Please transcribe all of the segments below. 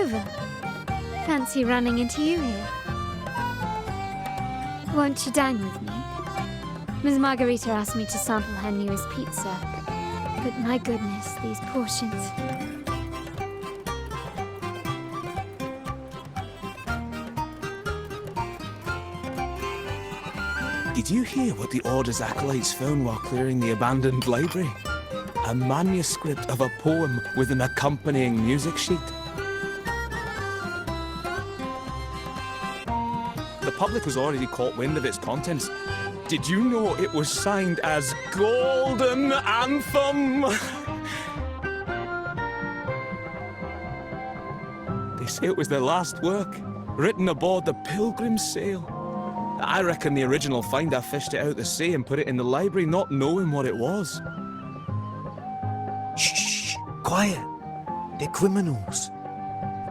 over. Fancy running into you here. Won't you dine with me? Ms. Margarita asked me to sample her newest pizza. But my goodness, these portions. Did you hear what the Order's acolytes found while clearing the abandoned library? A manuscript of a poem with an accompanying music sheet. The public has already caught wind of its contents. Did you know it was signed as Golden Anthem? They say it was their last work, written aboard the Pilgrim's Sail. I reckon the original finder fished it out the sea and put it in the library, not knowing what it was. Shh! Quiet! They're criminals.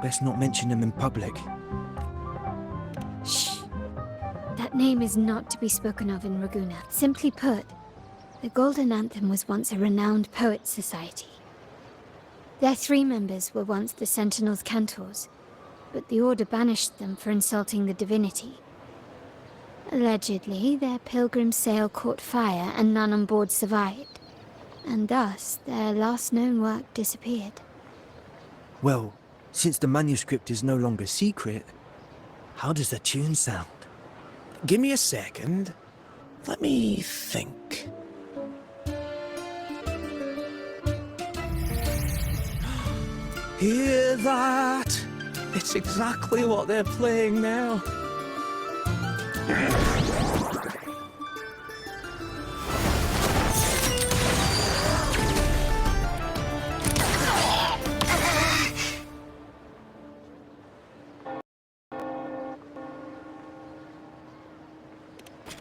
Best not mention them in public. Shh. That name is not to be spoken of in Ragusa. Simply put, the Golden Anthem was once a renowned poets' society. Their 3 members were once the Sentinel's cantors, but the Order banished them for insulting the divinity. Allegedly, their pilgrim sail caught fire and none on board survived, and thus their last known work disappeared. Well, since the manuscript is no longer secret, how does the tune sound? Give me a second. Let me think. Hear that? It's exactly what they're playing now.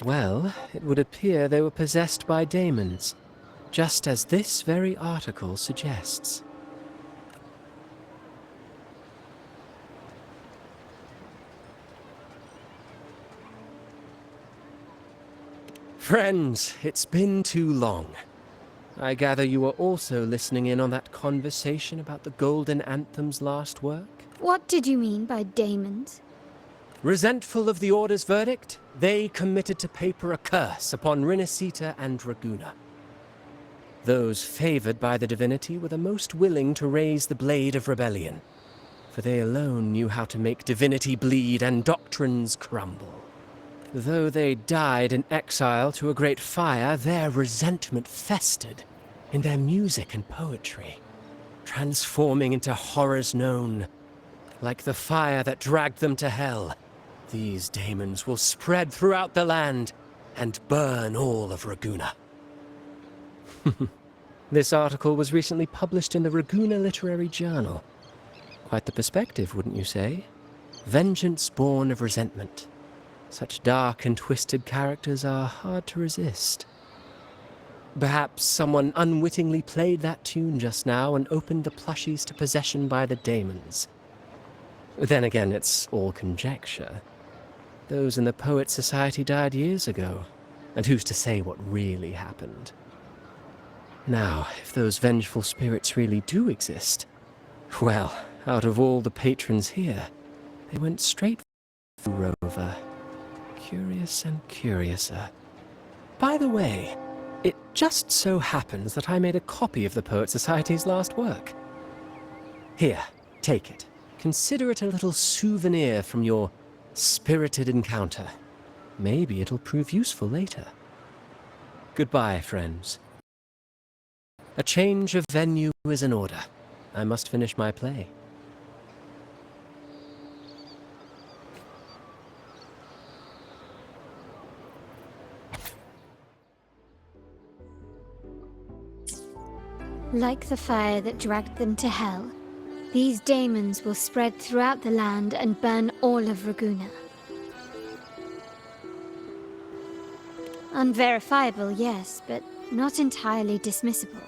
Well, it would appear they were possessed by daemons, just as this very article suggests. Friends, it's been too long. I gather you were also listening in on that conversation about the Golden Anthem's last work? What did you mean by daemons? Resentful of the Order's verdict, they committed to paper a curse upon Rinascita and Ragusa. Those favored by the divinity were the most willing to raise the blade of rebellion, for they alone knew how to make divinity bleed and doctrines crumble. Though they died in exile to a great fire, their resentment festered in their music and poetry, transforming into horrors known. Like the fire that dragged them to hell, these daemons will spread throughout the land and burn all of Ragusa. This article was recently published in the Ragusa Literary Journal. Quite the perspective, wouldn't you say? Vengeance born of resentment. Such dark and twisted characters are hard to resist. Perhaps someone unwittingly played that tune just now and opened the plushies to possession by the daemons. Then again, it's all conjecture. Those in the Poets' Society died years ago, and who's to say what really happened? Now, if those vengeful spirits really do exist, well, out of all the patrons here, they went straight for Rover. Curious and curiouser. By the way, it just so happens that I made a copy of the Poet Society's last work. Here, take it. Consider it a little souvenir from your spirited encounter. Maybe it'll prove useful later. Goodbye, friends. A change of venue is in order. I must finish my play. Like the fire that dragged them to hell, these daemons will spread throughout the land and burn all of Ragusa. Unverifiable, yes, but not entirely dismissible.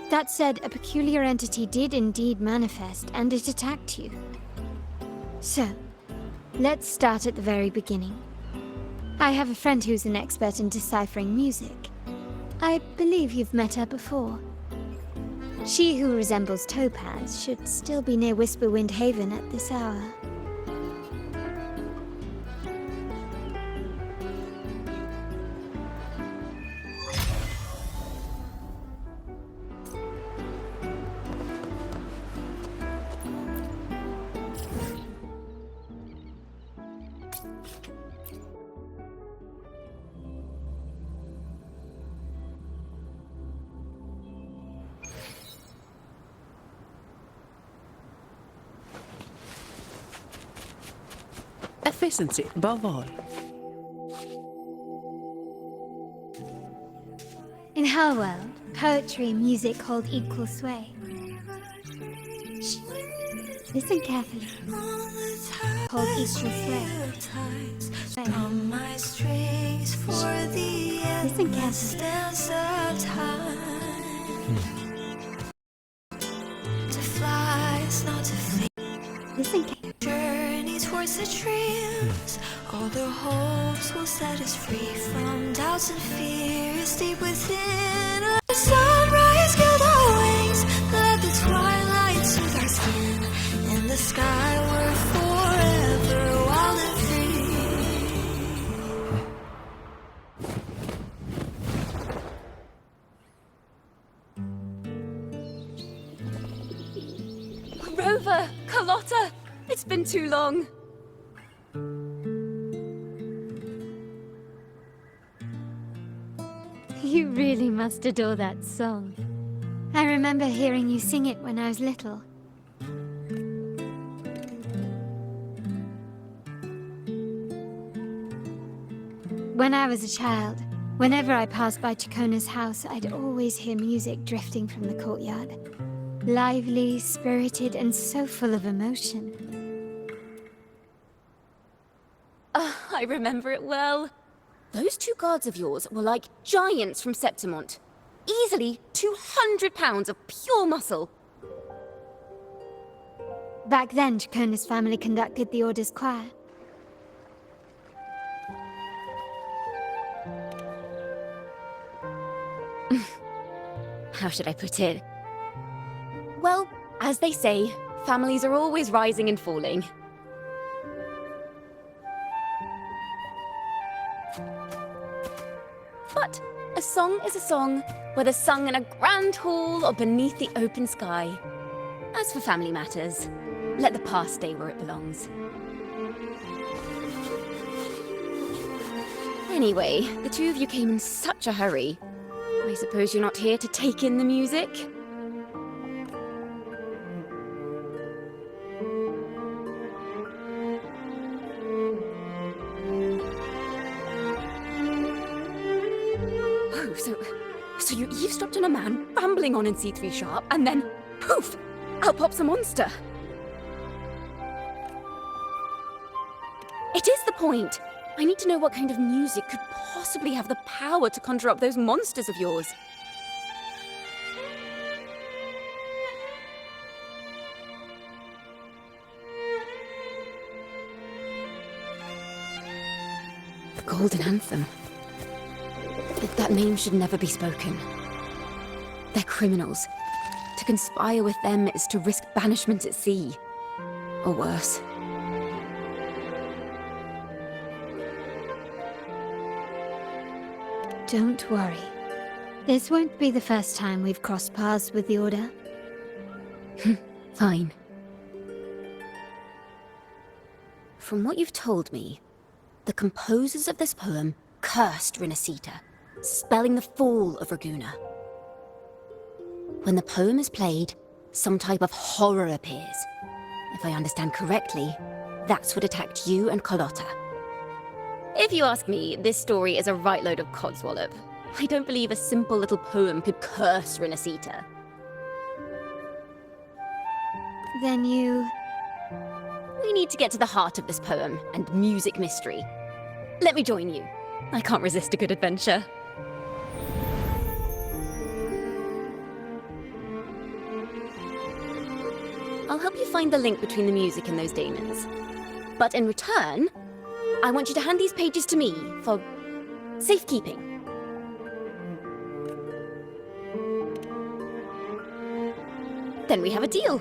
That said, a peculiar entity did indeed manifest, and it attacked you. So, let's start at the very beginning. I have a friend who's an expert in deciphering music. I believe you've met her before. She who resembles Topaz should still be near Whisperwind Haven at this hour. Efficiency above all. In her world, poetry and music hold equal sway. Shh. Listen carefully. Hold equal sway. Listen carefully. Listen carefully. Journey towards the dreams. All the hopes will set us free from doubts and fears deep within. Let the sunrise gild our wings. Let the twilight soothe our skin. In the sky we're forever wild and free. Rover! Carlotta! It's been too long. You really must adore that song. I remember hearing you sing it when I was little. When I was a child, whenever I passed by Ciaccona's house, I'd always hear music drifting from the courtyard. Lively, spirited, and so full of emotion. I remember it well. Those two guards of yours were like giants from Septimont. Easily 200 pounds of pure muscle. Back then, Ciaccona's family conducted the Order's choir. How should I put it? Well, as they say, families are always rising and falling. But a song is a song, whether sung in a grand hall or beneath the open sky. As for family matters, let the past stay where it belongs. Anyway, the two of you came in such a hurry. I suppose you're not here to take in the music? Oh, so you eavesdropped on a man rambling on in C3 Sharp, and then, poof, out pops a monster. It is the point. I need to know what kind of music could possibly have the power to conjure up those monsters of yours. The Golden Anthem. That name should never be spoken. They're criminals. To conspire with them is to risk banishment at sea. Or worse. Don't worry. This won't be the first time we've crossed paths with the Order. Fine. From what you've told me, the composers of this poem cursed Rinascita, spelling the fall of Ragusa. When the poem is played, some type of horror appears. If I understand correctly, that's what attacked you and Carlotta. If you ask me, this story is a right load of codswallop. I don't believe a simple little poem could curse Rinascita. Then you... We need to get to the heart of this poem and music mystery. Let me join you. I can't resist a good adventure. I'll help you find the link between the music and those daemons. But in return, I want you to hand these pages to me for safekeeping. Then we have a deal.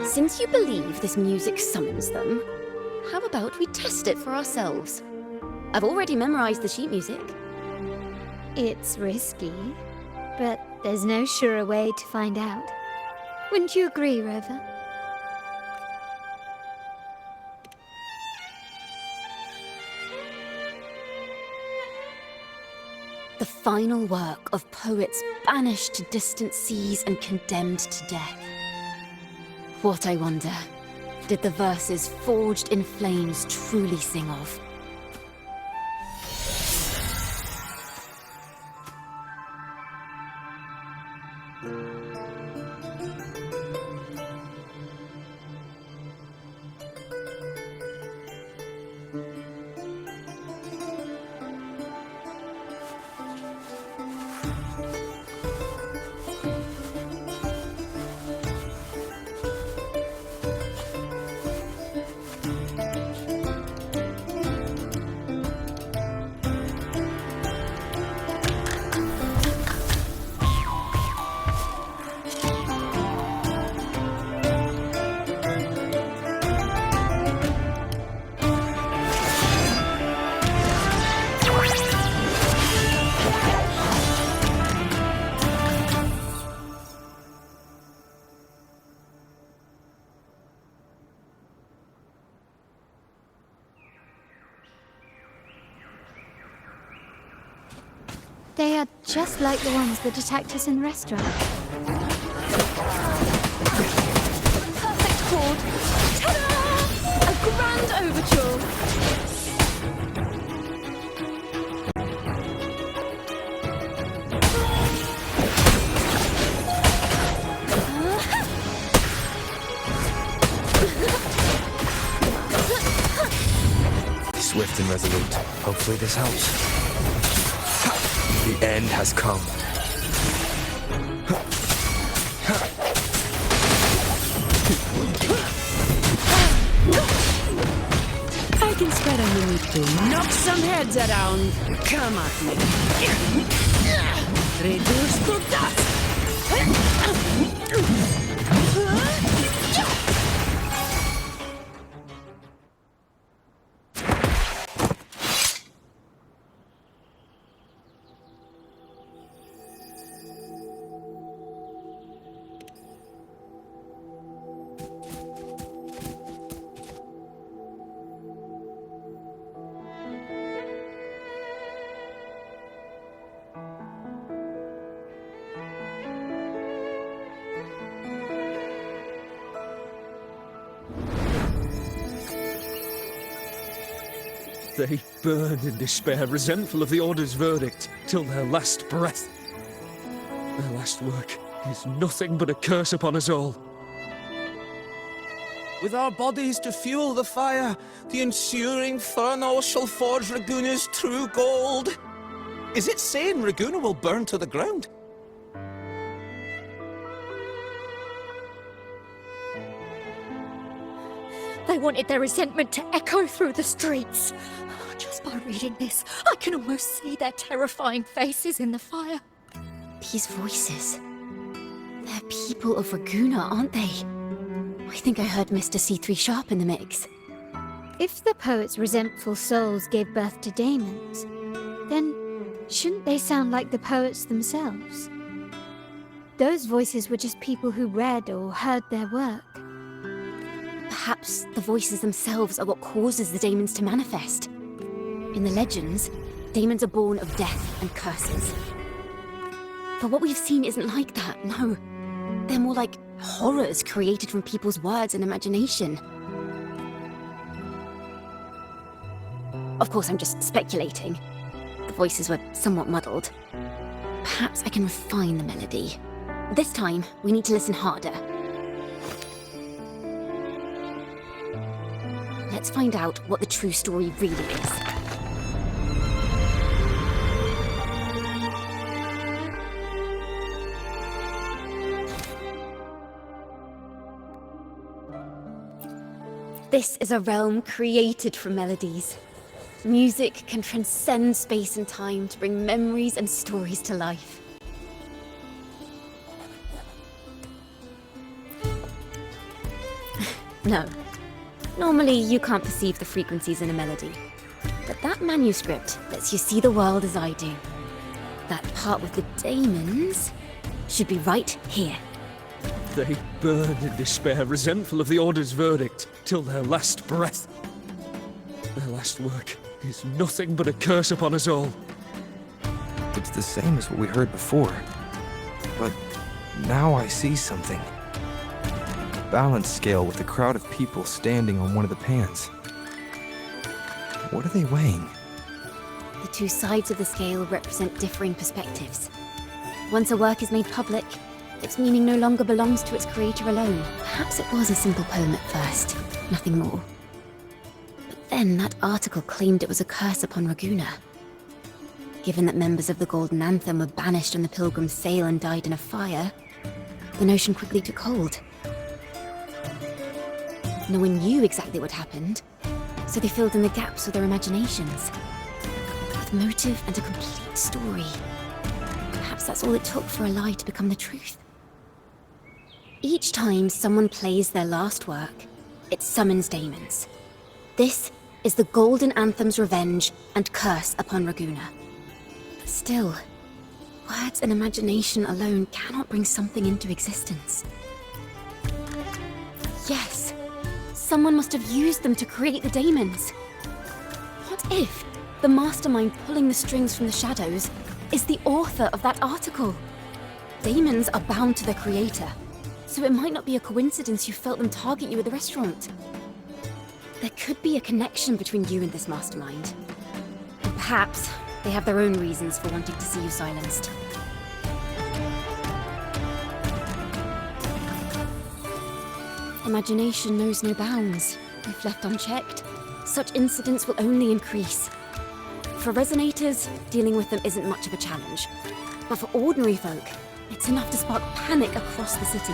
Since you believe this music summons them, how about we test it for ourselves? I've already memorized the sheet music. It's risky, but there's no surer way to find out. Wouldn't you agree, Rover? The final work of poets banished to distant seas and condemned to death. What, I wonder, did the verses forged in flames truly sing of? They are just like the ones that attacked us in the restaurant. Perfect chord! Ta-da! A grand overture! Swift and resolute. Hopefully this helps. The end has come. I can spread a minute to knock some heads around. Come at me. Reduce to dust. They burned in despair, resentful of the Order's verdict, till their last breath. Their last work is nothing but a curse upon us all. With our bodies to fuel the fire, the ensuing furnace shall forge Raguna's true gold. Is it saying Raguna will burn to the ground? They wanted their resentment to echo through the streets. Just by reading this, I can almost see their terrifying faces in the fire. These voices. They're people of Raguna, aren't they? I think I heard Mr. C3 Sharp in the mix. If the poet's resentful souls gave birth to daemons, then shouldn't they sound like the poets themselves? Those voices were just people who read or heard their work. Perhaps the voices themselves are what causes the daemons to manifest. In the legends, daemons are born of death and curses. But what we've seen isn't like that, no. They're more like horrors created from people's words and imagination. Of course, I'm just speculating. The voices were somewhat muddled. Perhaps I can refine the melody. This time, we need to listen harder. Let's find out what the true story really is. This is a realm created from melodies. Music can transcend space and time to bring memories and stories to life. No. Normally, you can't perceive the frequencies in a melody. But that manuscript lets you see the world as I do. That part with the daemons should be right here. They burn in despair, resentful of the Order's verdict, till their last breath. Their last work is nothing but a curse upon us all. It's the same as what we heard before. But now I see something. A balance scale with a crowd of people standing on one of the pans. What are they weighing? The two sides of the scale represent differing perspectives. Once a work is made public, its meaning no longer belongs to its creator alone. Perhaps it was a simple poem at first, nothing more. But then that article claimed it was a curse upon Ragusa. Given that members of the Golden Anthem were banished on the Pilgrim's sail and died in a fire, the notion quickly took hold. No one knew exactly what happened, so they filled in the gaps with their imaginations. With motive and a complete story. Perhaps that's all it took for a lie to become the truth. Each time someone plays their last work, it summons daemons. This is the Golden Anthem's revenge and curse upon Ragusa. But still, words and imagination alone cannot bring something into existence. Yes, someone must have used them to create the daemons. What if the mastermind pulling the strings from the shadows is the author of that article? Daemons are bound to their creator, so it might not be a coincidence you felt them target you at the restaurant. There could be a connection between you and this mastermind. And perhaps they have their own reasons for wanting to see you silenced. Imagination knows no bounds. If left unchecked, such incidents will only increase. For Resonators, dealing with them isn't much of a challenge. But for ordinary folk, it's enough to spark panic across the city.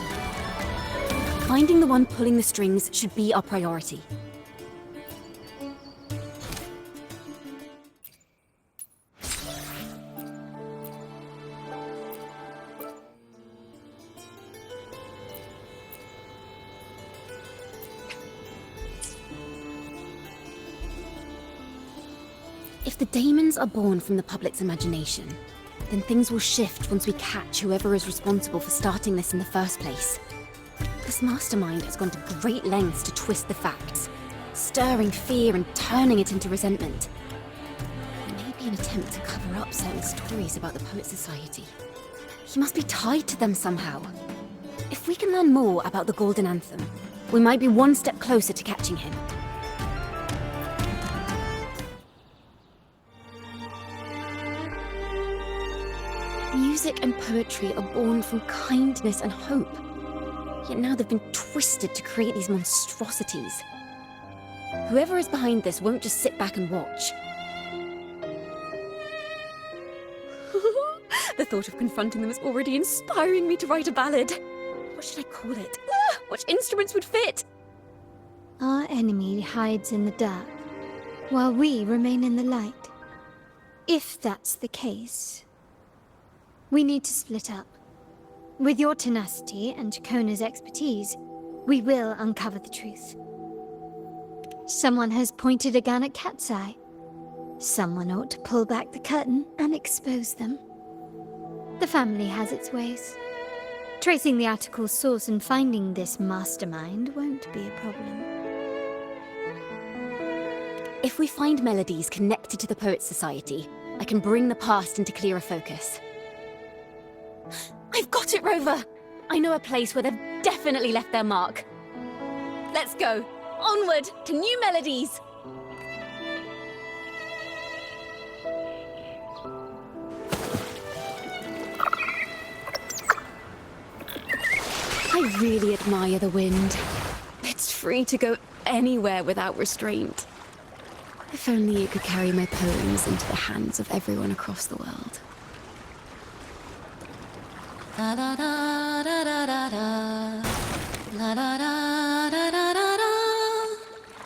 Finding the one pulling the strings should be our priority. If the daemons are born from the public's imagination, then things will shift once we catch whoever is responsible for starting this in the first place. This mastermind has gone to great lengths to twist the facts, stirring fear and turning it into resentment. It may be an attempt to cover up certain stories about the Poet Society. He must be tied to them somehow. If we can learn more about the Golden Anthem, we might be one step closer to catching him. Music and poetry are born from kindness and hope. Yet now they've been twisted to create these monstrosities. Whoever is behind this won't just sit back and watch. The thought of confronting them is already inspiring me to write a ballad. What should I call it? Which instruments would fit? Our enemy hides in the dark, while we remain in the light. If that's the case, we need to split up. With your tenacity and Ciaccona's expertise, we will uncover the truth. Someone has pointed a gun at Cat's Eye. Someone ought to pull back the curtain and expose them. The family has its ways. Tracing the article's source and finding this mastermind won't be a problem. If we find melodies connected to the Poet Society, I can bring the past into clearer focus. I've got it, Rover! I know a place where they've definitely left their mark. Let's go! Onward to new melodies! I really admire the wind. It's free to go anywhere without restraint. If only it could carry my poems into the hands of everyone across the world. La da da da da da da. La da da da da da da.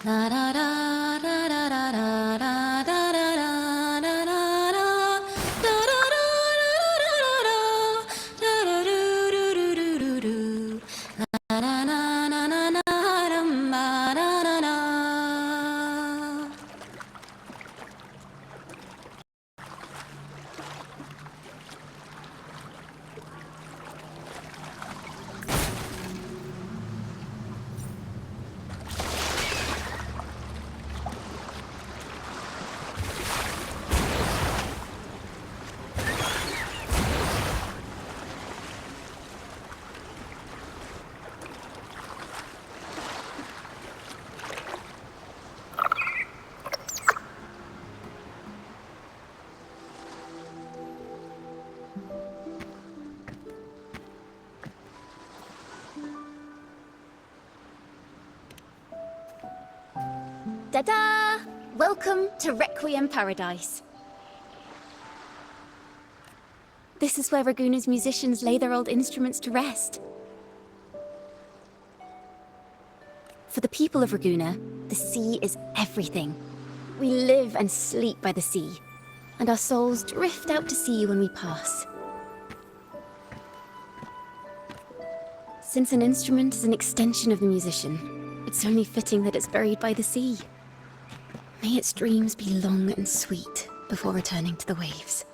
La da da da da da da da da da da da da. Da da da da da da da. Da da do do do do do do. La na na na na na na. Ta-da! Welcome to Requiem Paradise. This is where Raguna's musicians lay their old instruments to rest. For the people of Raguna, the sea is everything. We live and sleep by the sea, and our souls drift out to sea when we pass. Since an instrument is an extension of the musician, it's only fitting that it's buried by the sea. May its dreams be long and sweet before returning to the waves.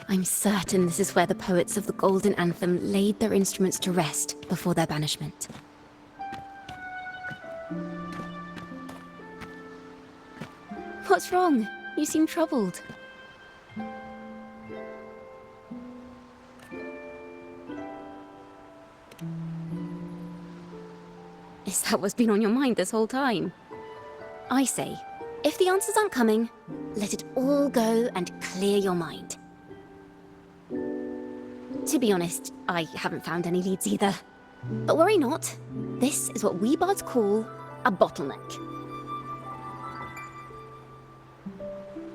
I'm certain this is where the poets of the Golden Anthem laid their instruments to rest before their banishment. What's wrong? You seem troubled. Is that what's been on your mind this whole time? I say, if the answers aren't coming, let it all go and clear your mind. To be honest, I haven't found any leads either. But worry not, this is what we bards call a bottleneck.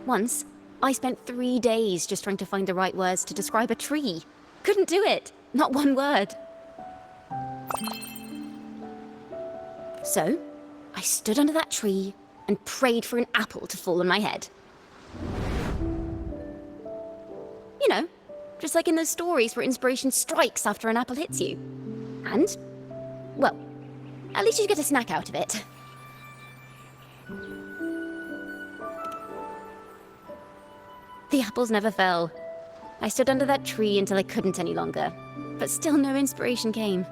Once, I spent 3 days just trying to find the right words to describe a tree. Couldn't do it, not one word. So, I stood under that tree and prayed for an apple to fall on my head. You know, just like in those stories where inspiration strikes after an apple hits you. And, well, at least you get a snack out of it. The apples never fell. I stood under that tree until I couldn't any longer, but still no inspiration came.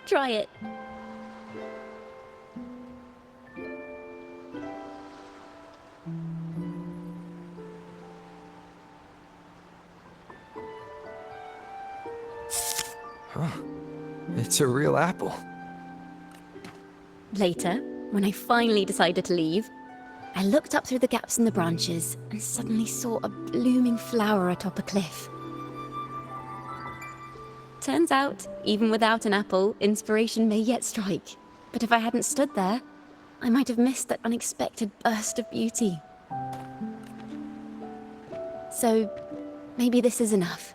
Try it. Huh. It's a real apple. Later, when I finally decided to leave, I looked up through the gaps in the branches and suddenly saw a blooming flower atop a cliff. Turns out, even without an apple, inspiration may yet strike. But if I hadn't stood there, I might have missed that unexpected burst of beauty. So, maybe this is enough.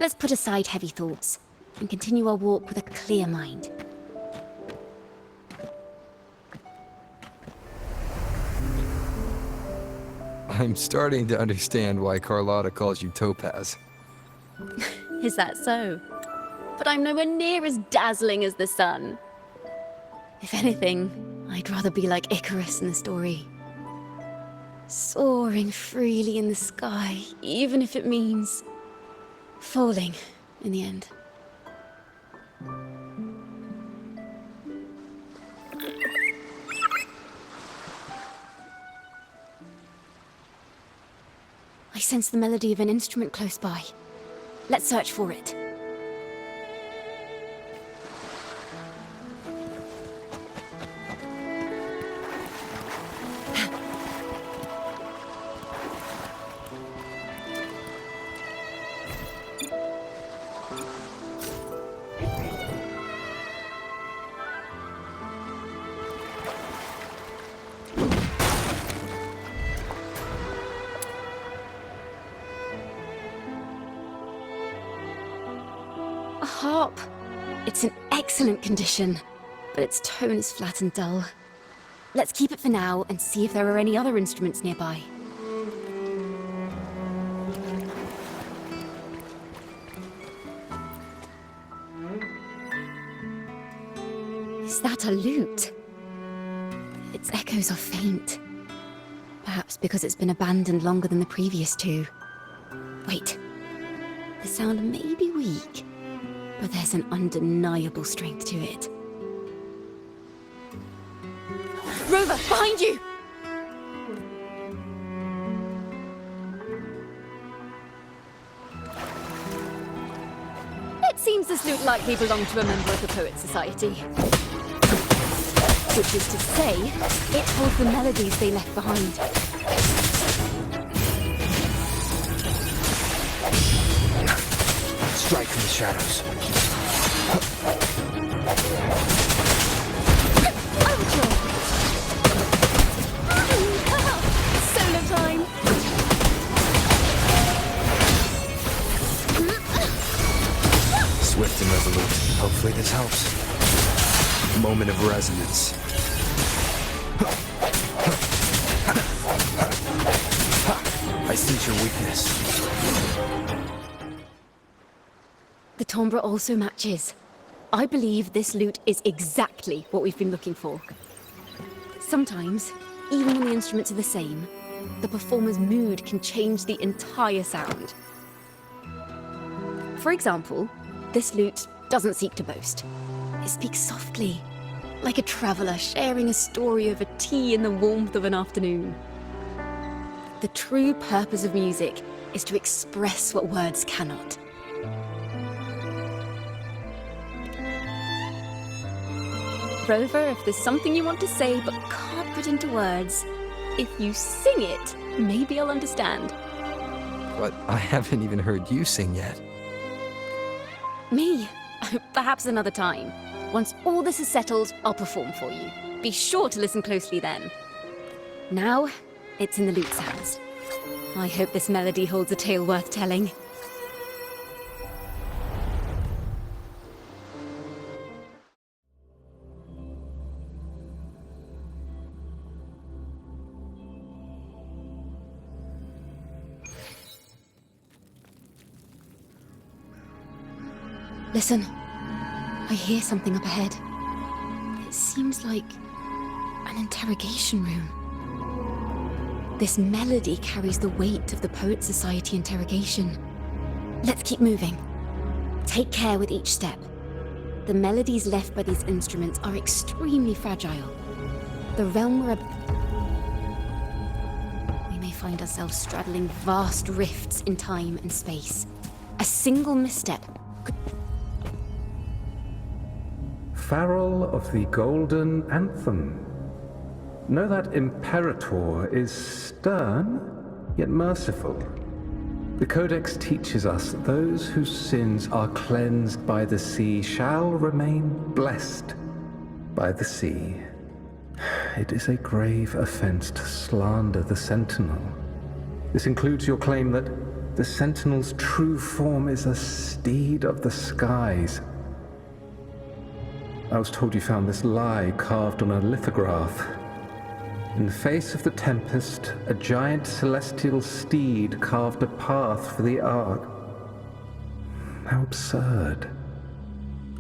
Let's put aside heavy thoughts and continue our walk with a clear mind. I'm starting to understand why Carlotta calls you Topaz. Is that so? But I'm nowhere near as dazzling as the sun. If anything, I'd rather be like Icarus in the story. Soaring freely in the sky, even if it means falling in the end. I sense the melody of an instrument close by. Let's search for it. A harp. It's in excellent condition, but its tone is flat and dull. Let's keep it for now and see if there are any other instruments nearby. Is that a lute? Its echoes are faint. Perhaps because it's been abandoned longer than the previous two. Wait. The sound may be weak, but there's an undeniable strength to it. Rover, behind you! It seems this lute likely belonged to a member of the Poets Society. Which is to say, it holds the melodies they left behind. Strike from the shadows. Solo time! Swift and resolute. Hopefully this helps. Moment of resonance. I sense your weakness. The timbre also matches. I believe this lute is exactly what we've been looking for. Sometimes, even when the instruments are the same, the performer's mood can change the entire sound. For example, this lute doesn't seek to boast. It speaks softly, like a traveller sharing a story over tea in the warmth of an afternoon. The true purpose of music is to express what words cannot. Rover, if there's something you want to say but can't put into words, if you sing it, maybe I'll understand. But I haven't even heard you sing yet. Me? Perhaps another time. Once all this is settled, I'll perform for you. Be sure to listen closely then. Now, it's in the lute's hands. I hope this melody holds a tale worth telling. Listen. I hear something up ahead. It seems like an interrogation room. This melody carries the weight of the Poets Society interrogation. Let's keep moving. Take care with each step. The melodies left by these instruments are extremely fragile. The realm we're we may find ourselves straddling vast rifts in time and space. A single misstep could... Farrell of the Golden Anthem. Know that Imperator is stern, yet merciful. The Codex teaches us that those whose sins are cleansed by the sea shall remain blessed by the sea. It is a grave offense to slander the Sentinel. This includes your claim that the Sentinel's true form is a steed of the skies. I was told you found this lie carved on a lithograph. In the face of the tempest, a giant celestial steed carved a path for the Ark. How absurd.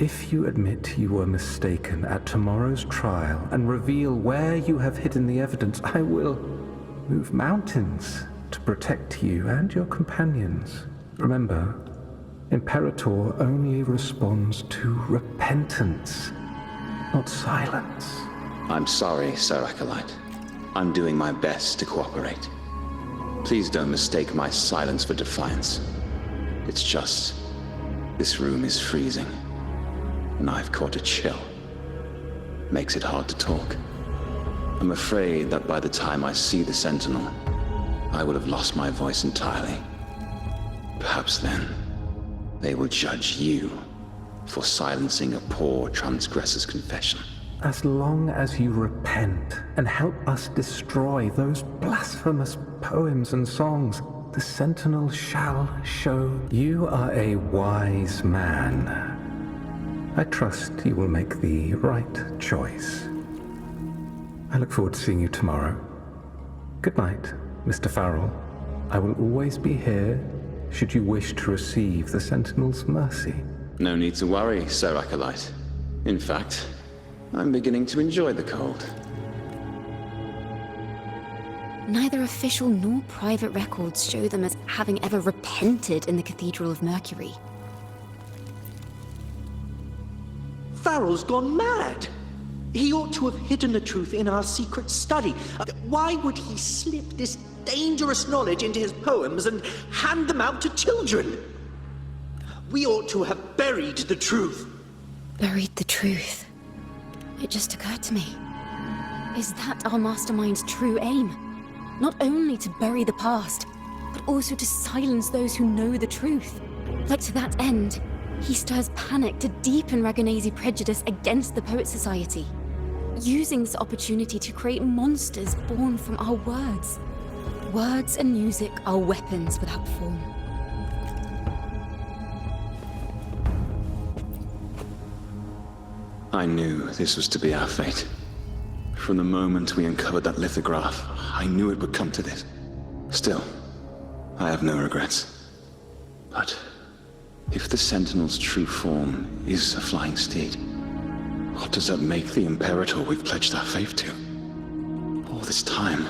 If you admit you were mistaken at tomorrow's trial and reveal where you have hidden the evidence, I will move mountains to protect you and your companions. Remember, Imperator only responds to repentance, not silence. I'm sorry, Sir Acolyte. I'm doing my best to cooperate. Please don't mistake my silence for defiance. It's just, this room is freezing, and I've caught a chill. Makes it hard to talk. I'm afraid that by the time I see the Sentinel, I will have lost my voice entirely. Perhaps then, they will judge you for silencing a poor transgressor's confession. As long as you repent and help us destroy those blasphemous poems and songs, the Sentinel shall show you are a wise man. I trust you will make the right choice. I look forward to seeing you tomorrow. Good night, Mr. Farrell. I will always be here should you wish to receive the Sentinel's mercy. No need to worry, Sir Acolyte. In fact, I'm beginning to enjoy the cold. Neither official nor private records show them as having ever repented in the Cathedral of Mercury. Farrell's gone mad! He ought to have hidden the truth in our secret study. Why would he slip this dangerous knowledge into his poems and hand them out to children? We ought to have buried the truth. Buried the truth. It just occurred to me. Is that our mastermind's true aim? Not only to bury the past, but also to silence those who know the truth. Like to that end, he stirs panic to deepen Ragonese prejudice against the Poet Society, using this opportunity to create monsters born from our words. Words and music are weapons without form. I knew this was to be our fate. From the moment we uncovered that lithograph, I knew it would come to this. Still, I have no regrets. But if the Sentinel's true form is a flying steed, what does that make the Imperator we've pledged our faith to? All this time,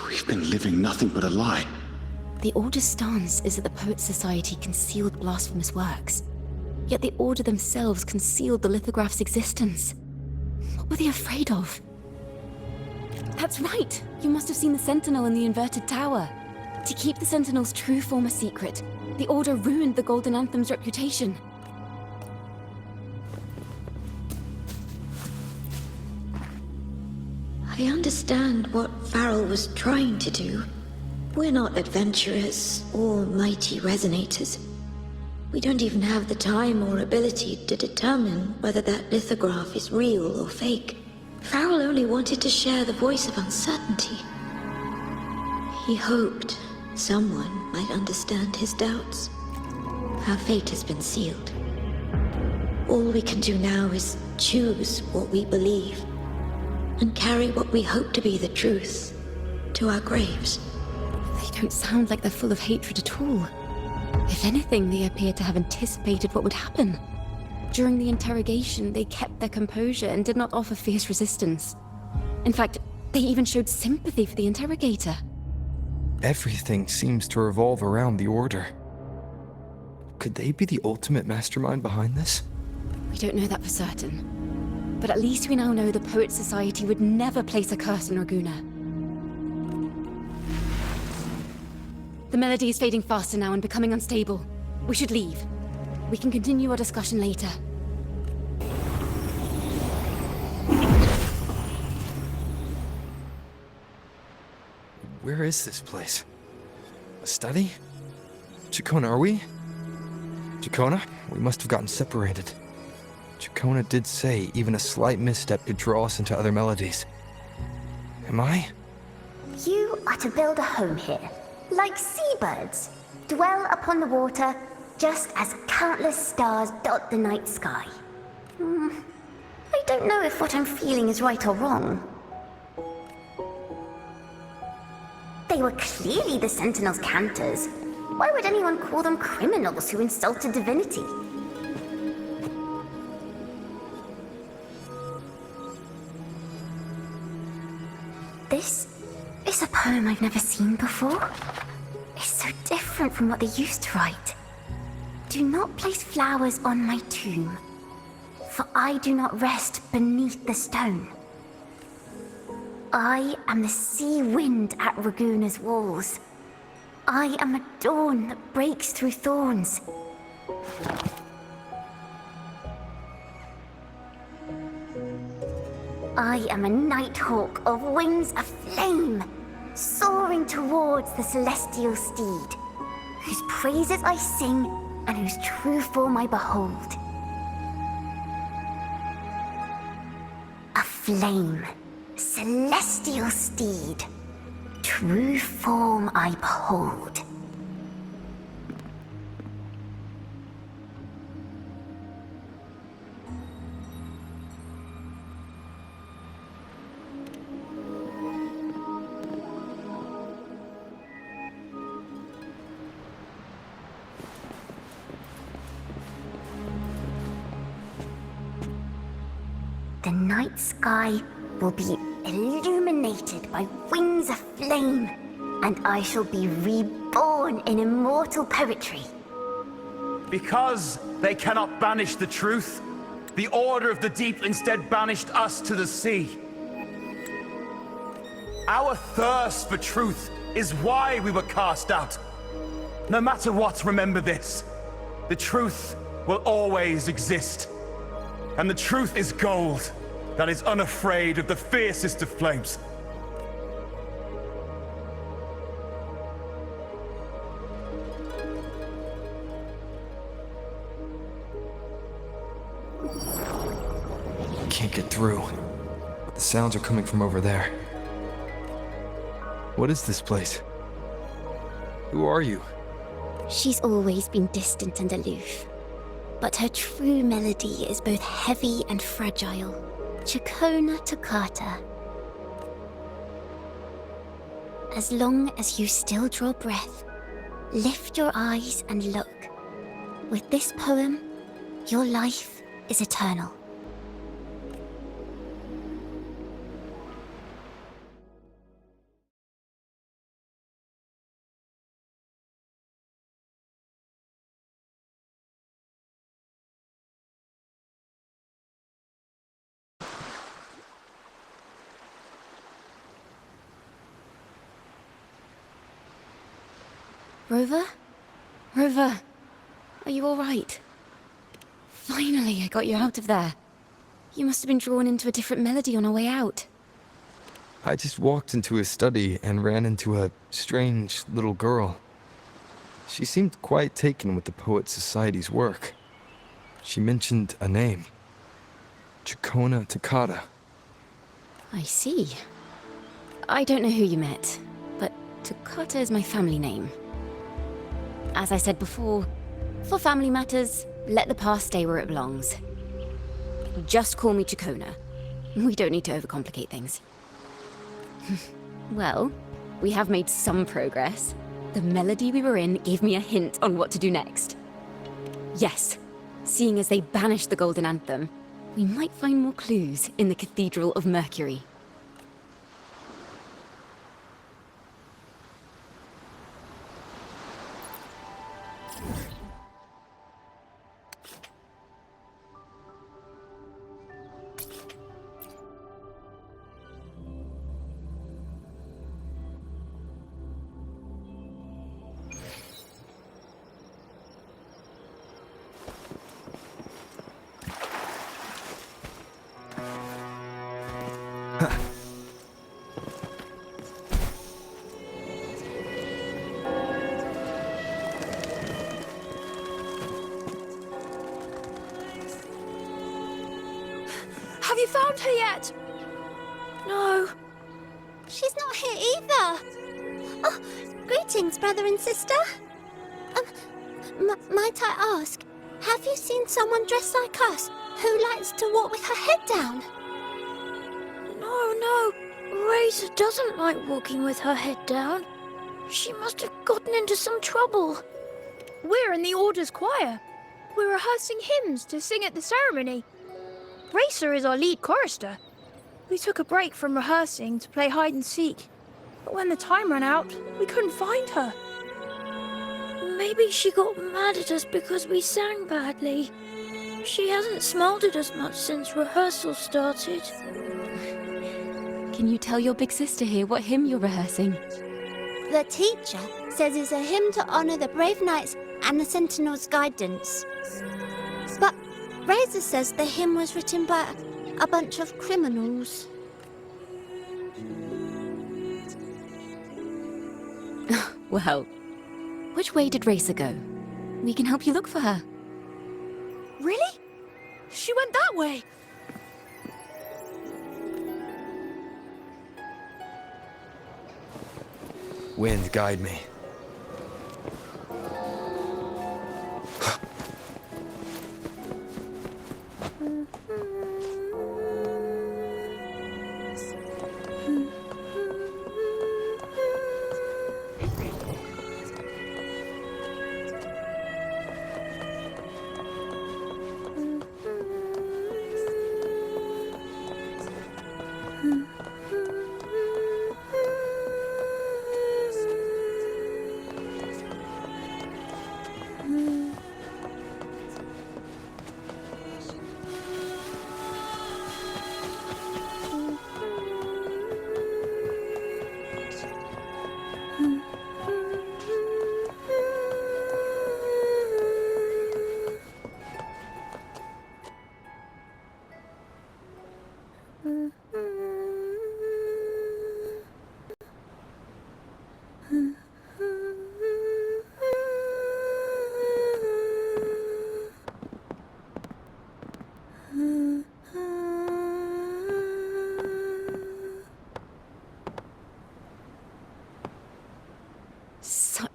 we've been living nothing but a lie. The Order's stance is that the Poet Society concealed blasphemous works. Yet the Order themselves concealed the lithograph's existence. What were they afraid of? That's right! You must have seen the Sentinel in the inverted tower. To keep the Sentinel's true form a secret, the Order ruined the Golden Anthem's reputation. I understand what Farrell was trying to do. We're not adventurers or mighty resonators. We don't even have the time or ability to determine whether that lithograph is real or fake. Farrell only wanted to share the voice of uncertainty. He hoped someone might understand his doubts. Our fate has been sealed. All we can do now is choose what we believe and carry what we hope to be the truth to our graves. They don't sound like they're full of hatred at all. If anything, they appear to have anticipated what would happen. During the interrogation, they kept their composure and did not offer fierce resistance. In fact, they even showed sympathy for the interrogator. Everything seems to revolve around the Order. Could they be the ultimate mastermind behind this? We don't know that for certain. But at least we now know the Poet Society would never place a curse on Raguna. The melody is fading faster now and becoming unstable. We should leave. We can continue our discussion later. Where is this place? A study? Ciaccona, are we? Ciaccona? We must have gotten separated. Ciaccona did say even a slight misstep could draw us into other melodies. Am I? You are to build a home here. Like seabirds, dwell upon the water, just as countless stars dot the night sky. I don't know if what I'm feeling is right or wrong. They were clearly the Sentinel's cantors. Why would anyone call them criminals who insulted divinity? This is a poem I've never seen before. It's so different from what they used to write. Do not place flowers on my tomb, for I do not rest beneath the stone. I am the sea wind at Raguna's walls. I am a dawn that breaks through thorns. I am a nighthawk of wings aflame, soaring towards the celestial steed, whose praises I sing and whose true form I behold. A flame, celestial steed, true form I behold. The night sky will be illuminated by wings of flame, and I shall be reborn in immortal poetry. Because they cannot banish the truth, the Order of the Deep instead banished us to the sea. Our thirst for truth is why we were cast out. No matter what, remember this. The truth will always exist. And the truth is gold that is unafraid of the fiercest of flames. Can't get through. The sounds are coming from over there. What is this place? Who are you? She's always been distant and aloof. But her true melody is both heavy and fragile. Ciaccona toccata. As long as you still draw breath, lift your eyes and look. With this poem, your life is eternal. Rover? Rover, are you alright? Finally, I got you out of there. You must have been drawn into a different melody on our way out. I just walked into his study and ran into a strange little girl. She seemed quite taken with the Poet Society's work. She mentioned a name. Ciaccona toccata. I see. I don't know who you met, but Toccata is my family name. As I said before, for family matters, let the past stay where it belongs. Just call me Ciaccona. We don't need to overcomplicate things. Well, we have made some progress. The melody we were in gave me a hint on what to do next. Yes, seeing as they banished the Golden Anthem, we might find more clues in the Cathedral of Mercury. Have you found her yet? No. She's not here either. Oh, greetings, brother and sister. Might I ask, have you seen someone dressed like us who likes to walk with her head down? No. Razor doesn't like walking with her head down. She must have gotten into some trouble. We're in the Order's choir. We're rehearsing hymns to sing at the ceremony. Racer is our lead chorister. We took a break from rehearsing to play hide and seek, but when the time ran out, we couldn't find her. Maybe she got mad at us because we sang badly. She hasn't smiled at us much since rehearsal started. Can you tell your big sister here what hymn you're rehearsing? The teacher says it's a hymn to honor the brave knights and the Sentinel's guidance. But Razor says the hymn was written by a bunch of criminals. Well, which way did Racer go? We can help you look for her. Really? She went that way. Wind, guide me.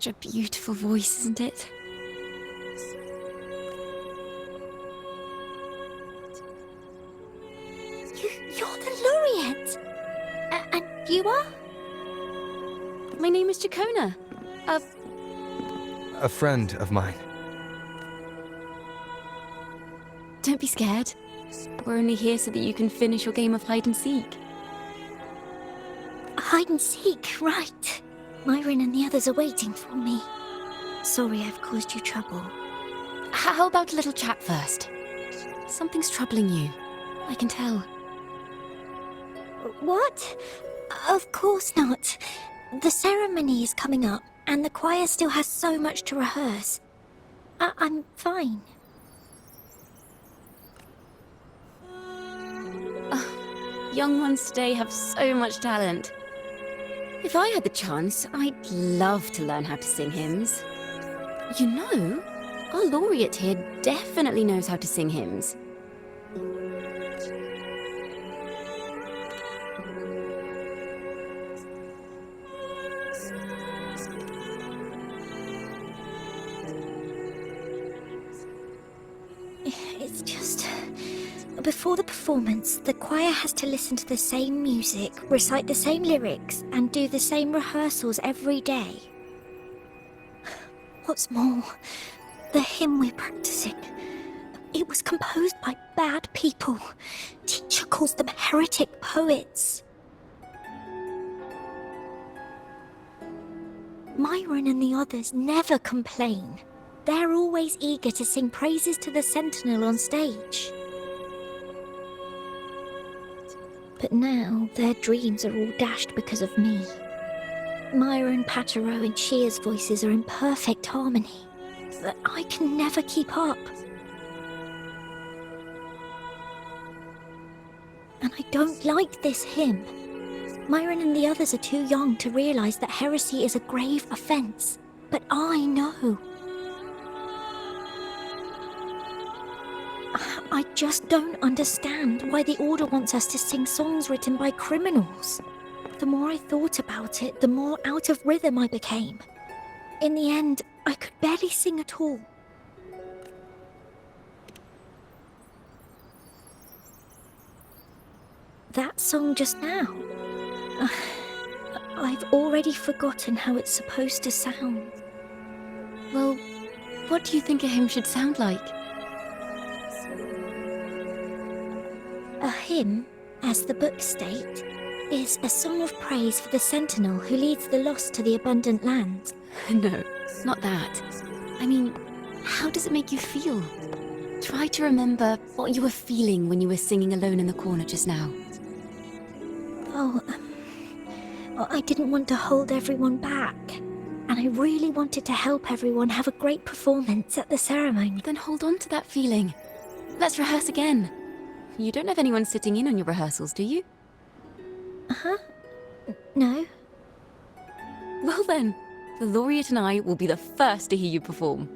Such a beautiful voice, isn't it? You're the laureate! And you are? My name is Ciaccona. A friend of mine. Don't be scared. We're only here so that you can finish your game of hide and seek. Hide and seek, right. Myron and the others are waiting for me. Sorry I've caused you trouble. How about a little chat first? Something's troubling you. I can tell. What? Of course not. The ceremony is coming up, and the choir still has so much to rehearse. I'm fine. Young ones today have so much talent. If I had the chance, I'd love to learn how to sing hymns. You know, our laureate here definitely knows how to sing hymns. It's just... Before the performance, the choir has to listen to the same music, recite the same lyrics, and do the same rehearsals every day. What's more, the hymn we're practicing, it was composed by bad people. Teacher calls them heretic poets. Myron and the others never complain. They're always eager to sing praises to the Sentinel on stage. But now their dreams are all dashed because of me. Myron, Patero, and Shear's voices are in perfect harmony, but I can never keep up. And I don't like this hymn. Myron and the others are too young to realize that heresy is a grave offense, but I know. I just don't understand why the Order wants us to sing songs written by criminals. The more I thought about it, the more out of rhythm I became. In the end, I could barely sing at all. That song just now. I've already forgotten how it's supposed to sound. Well, what do you think a hymn should sound like? A hymn, as the books state, is a song of praise for the Sentinel who leads the lost to the abundant land. No, not that. I mean, how does it make you feel? Try to remember what you were feeling when you were singing alone in the corner just now. I didn't want to hold everyone back, and I really wanted to help everyone have a great performance at the ceremony. Then hold on to that feeling. Let's rehearse again. You don't have anyone sitting in on your rehearsals, do you? Uh-huh. No. Well then, the laureate and I will be the first to hear you perform.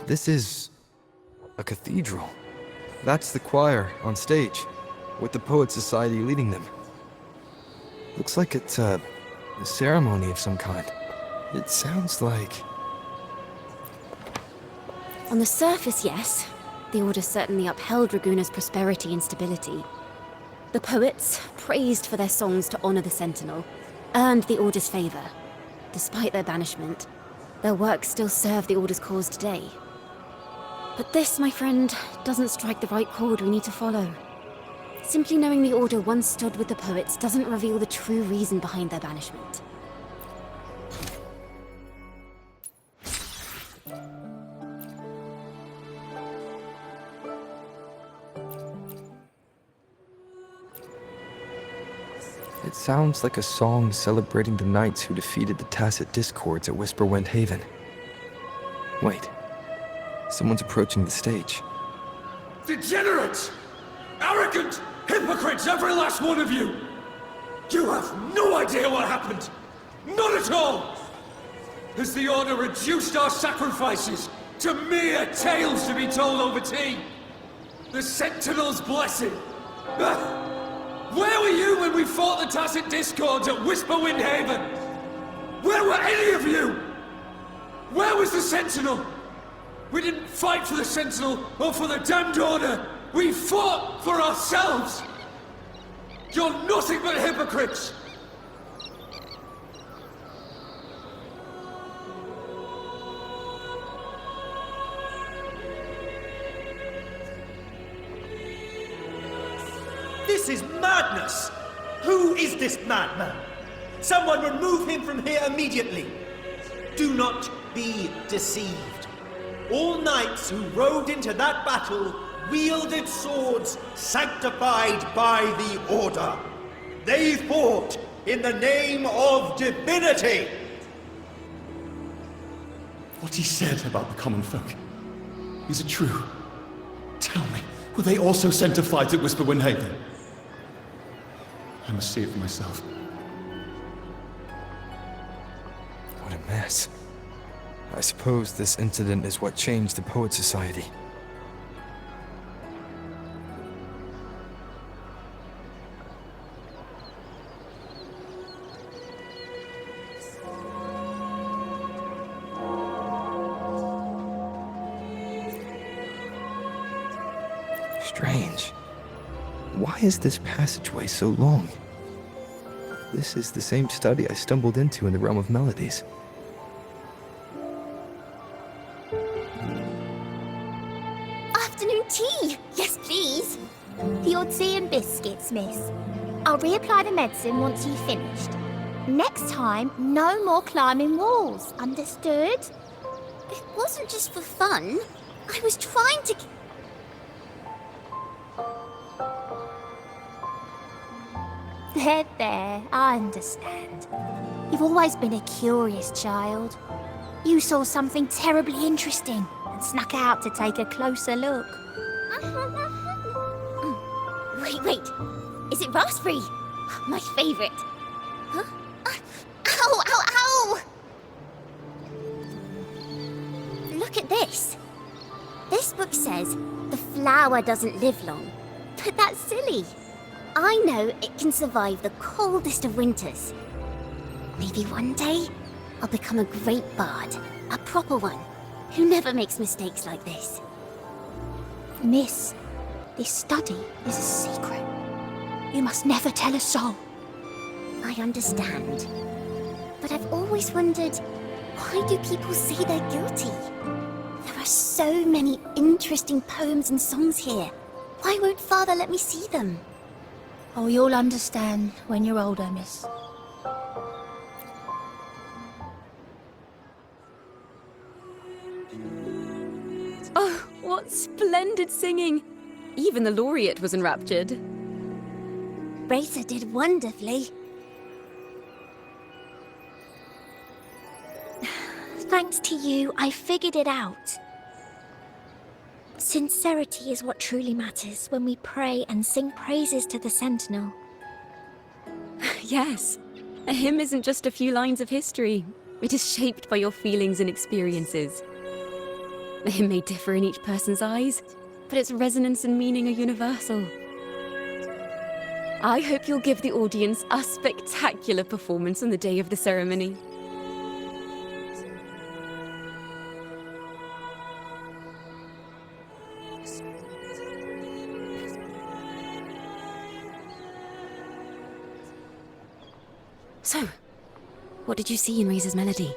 This is a cathedral. That's the choir on stage, with the Poet Society leading them. Looks like it's a ceremony of some kind. It sounds like... On the surface, yes. The Order certainly upheld Raguna's prosperity and stability. The poets praised for their songs to honor the Sentinel, earned the Order's favor. Despite their banishment, their works still serve the Order's cause today. But this, my friend, doesn't strike the right chord we need to follow. Simply knowing the Order once stood with the poets doesn't reveal the true reason behind their banishment. It sounds like a song celebrating the knights who defeated the Tacit Discords at Whisperwind Haven. Wait. Someone's approaching the stage. Degenerates! Arrogant! Hypocrites, every last one of you! You have no idea what happened! Not at all! Has the Order reduced our sacrifices to mere tales to be told over tea? The Sentinel's blessing! Where were you when we fought the Tacit Discords at Whisperwind Haven? Where were any of you? Where was the Sentinel? We didn't fight for the Sentinel or for the damned Order. We fought for ourselves. You're nothing but hypocrites. This is madness! Who is this madman? Someone remove him from here immediately. Do not be deceived. All knights who rode into that battle wielded swords sanctified by the Order. They fought in the name of divinity. What he said about the common folk, is it true? Tell me, were they also sent to fight at Whisperwind Haven? I must see it for myself. What a mess. I suppose this incident is what changed the Poet Society. Strange. Why is this passageway so long? This is the same study I stumbled into in the Realm of Melodies. Afternoon tea! Yes, please. The odd tea and biscuits, miss. I'll reapply the medicine once you've finished. Next time, no more climbing walls. Understood? It wasn't just for fun. I was trying to... There, I understand. You've always been a curious child. You saw something terribly interesting and snuck out to take a closer look. Wait. Is it raspberry? My favorite. Huh? Ow! Look at this. This book says the flower doesn't live long, but that's silly. I know it can survive the coldest of winters. Maybe one day, I'll become a great bard, a proper one, who never makes mistakes like this. Miss, this study is a secret. You must never tell a soul. I understand. But I've always wondered, why do people say they're guilty? There are so many interesting poems and songs here. Why won't Father let me see them? Oh, you'll understand when you're older, miss. Oh, what splendid singing! Even the laureate was enraptured. Racer did wonderfully. Thanks to you, I figured it out. Sincerity is what truly matters when we pray and sing praises to the Sentinel. Yes, a hymn isn't just a few lines of history. It is shaped by your feelings and experiences. The hymn may differ in each person's eyes, but its resonance and meaning are universal. I hope you'll give the audience a spectacular performance on the day of the ceremony. So, What did you see in Reza's melody?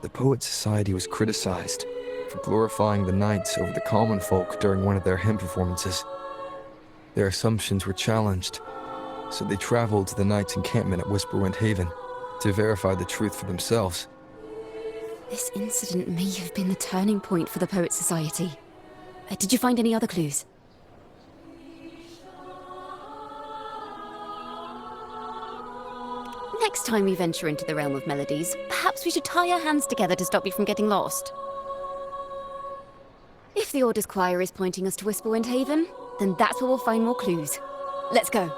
The Poet Society was criticized for glorifying the knights over the common folk during one of their hymn performances. Their assumptions were challenged, so they traveled to the knights' encampment at Whisperwind Haven to verify the truth for themselves. This incident may have been the turning point for the Poet Society. Did you find any other clues? Next time we venture into the realm of melodies, perhaps we should tie our hands together to stop you from getting lost. If the Order's choir is pointing us to Whisperwind Haven, then that's where we'll find more clues. Let's go.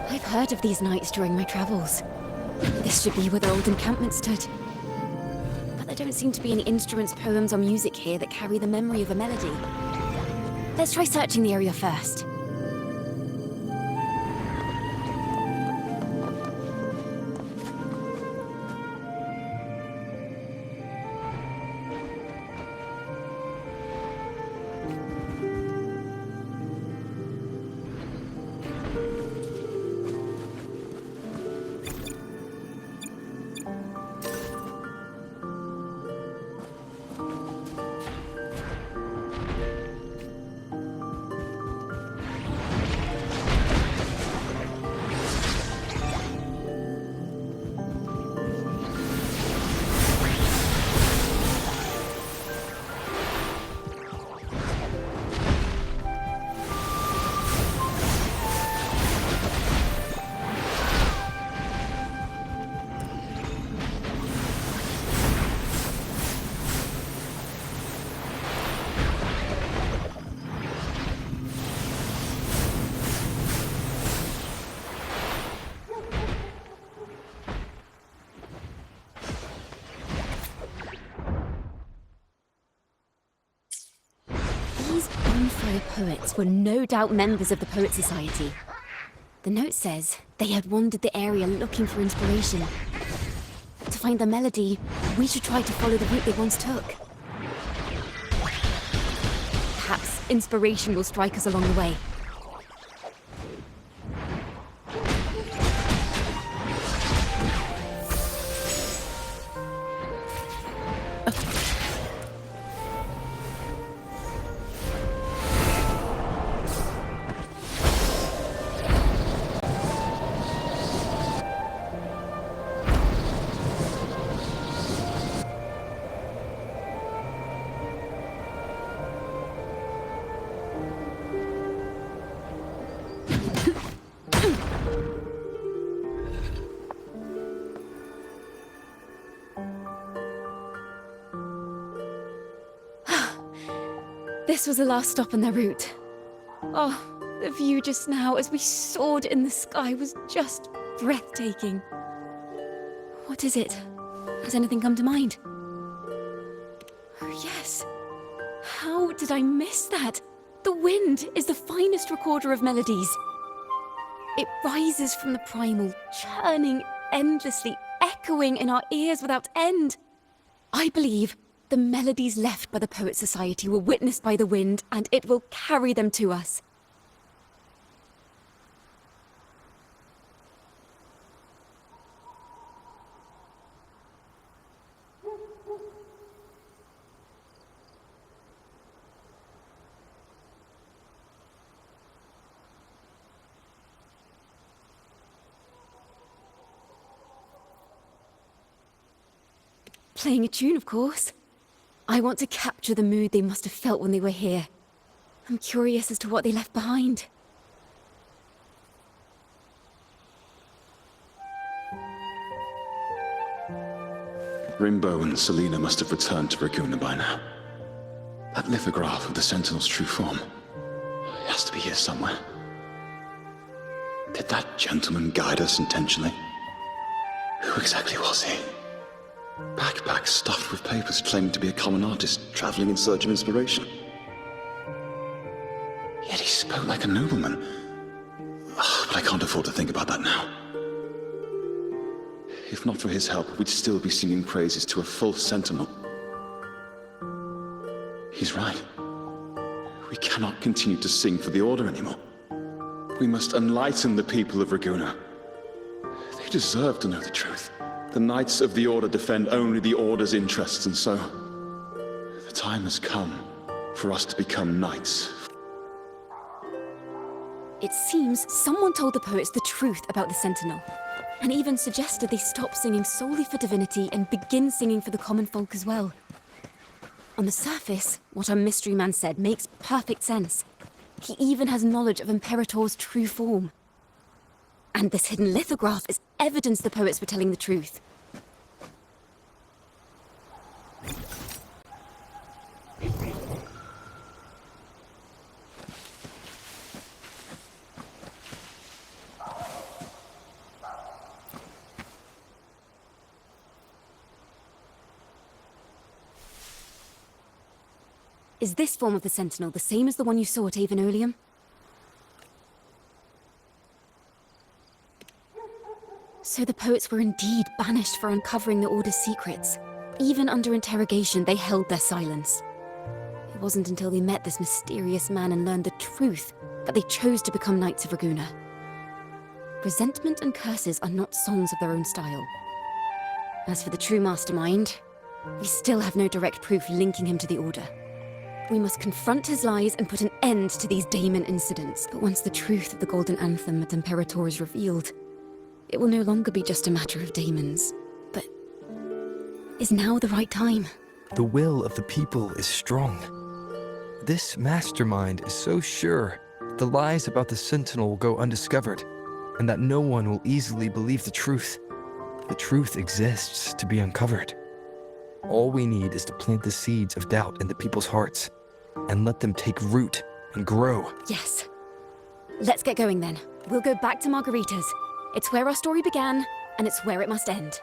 I've heard of these nights during my travels. This should be where the old encampment stood. But there don't seem to be any instruments, poems, or music here that carry the memory of a melody. Let's try searching the area first. Poets were no doubt members of the Poet Society. The note says they had wandered the area looking for inspiration. To find the melody, we should try to follow the route they once took. Perhaps inspiration will strike us along the way. This was the last stop on their route. Oh, the view just now as we soared in the sky was just breathtaking. What is it? Has anything come to mind? Oh, yes. How did I miss that? The wind is the finest recorder of melodies. It rises from the primal, churning endlessly, echoing in our ears without end. I believe the melodies left by the Poet Society were witnessed by the wind, and it will carry them to us. Playing a tune, of course. I want to capture the mood they must have felt when they were here. I'm curious as to what they left behind. Rimbo and Selena must have returned to Raguna by now. That lithograph of the Sentinel's true form. It has to be here somewhere. Did that gentleman guide us intentionally? Who exactly was he? Backpack stuffed with papers claiming to be a common artist traveling in search of inspiration. Yet he spoke like a nobleman. But I can't afford to think about that now. If not for his help, we'd still be singing praises to a false sentinel. He's right. We cannot continue to sing for the Order anymore. We must enlighten the people of Raguna. They deserve to know the truth. The Knights of the Order defend only the Order's interests, and so the time has come for us to become knights. It seems someone told the poets the truth about the Sentinel, and even suggested they stop singing solely for divinity and begin singing for the common folk as well. On the surface, what our mystery man said makes perfect sense. He even has knowledge of Imperator's true form. And this hidden lithograph is evidence the poets were telling the truth. Is this form of the Sentinel the same as the one you saw at Avenolium? So the poets were indeed banished for uncovering the Order's secrets. Even under interrogation, they held their silence. It wasn't until they met this mysterious man and learned the truth that they chose to become Knights of Raguna. Resentment and curses are not songs of their own style. As for the true mastermind, we still have no direct proof linking him to the Order. We must confront his lies and put an end to these daemon incidents. But once the truth of the Golden Anthem at Imperator is revealed, it will no longer be just a matter of daemons. But is now the right time? The will of the people is strong. This mastermind is so sure the lies about the Sentinel will go undiscovered, and that no one will easily believe the truth. The truth exists to be uncovered. All we need is to plant the seeds of doubt in the people's hearts, and let them take root and grow. Yes. Let's get going then. We'll go back to Margarita's. It's where our story began, and it's where it must end.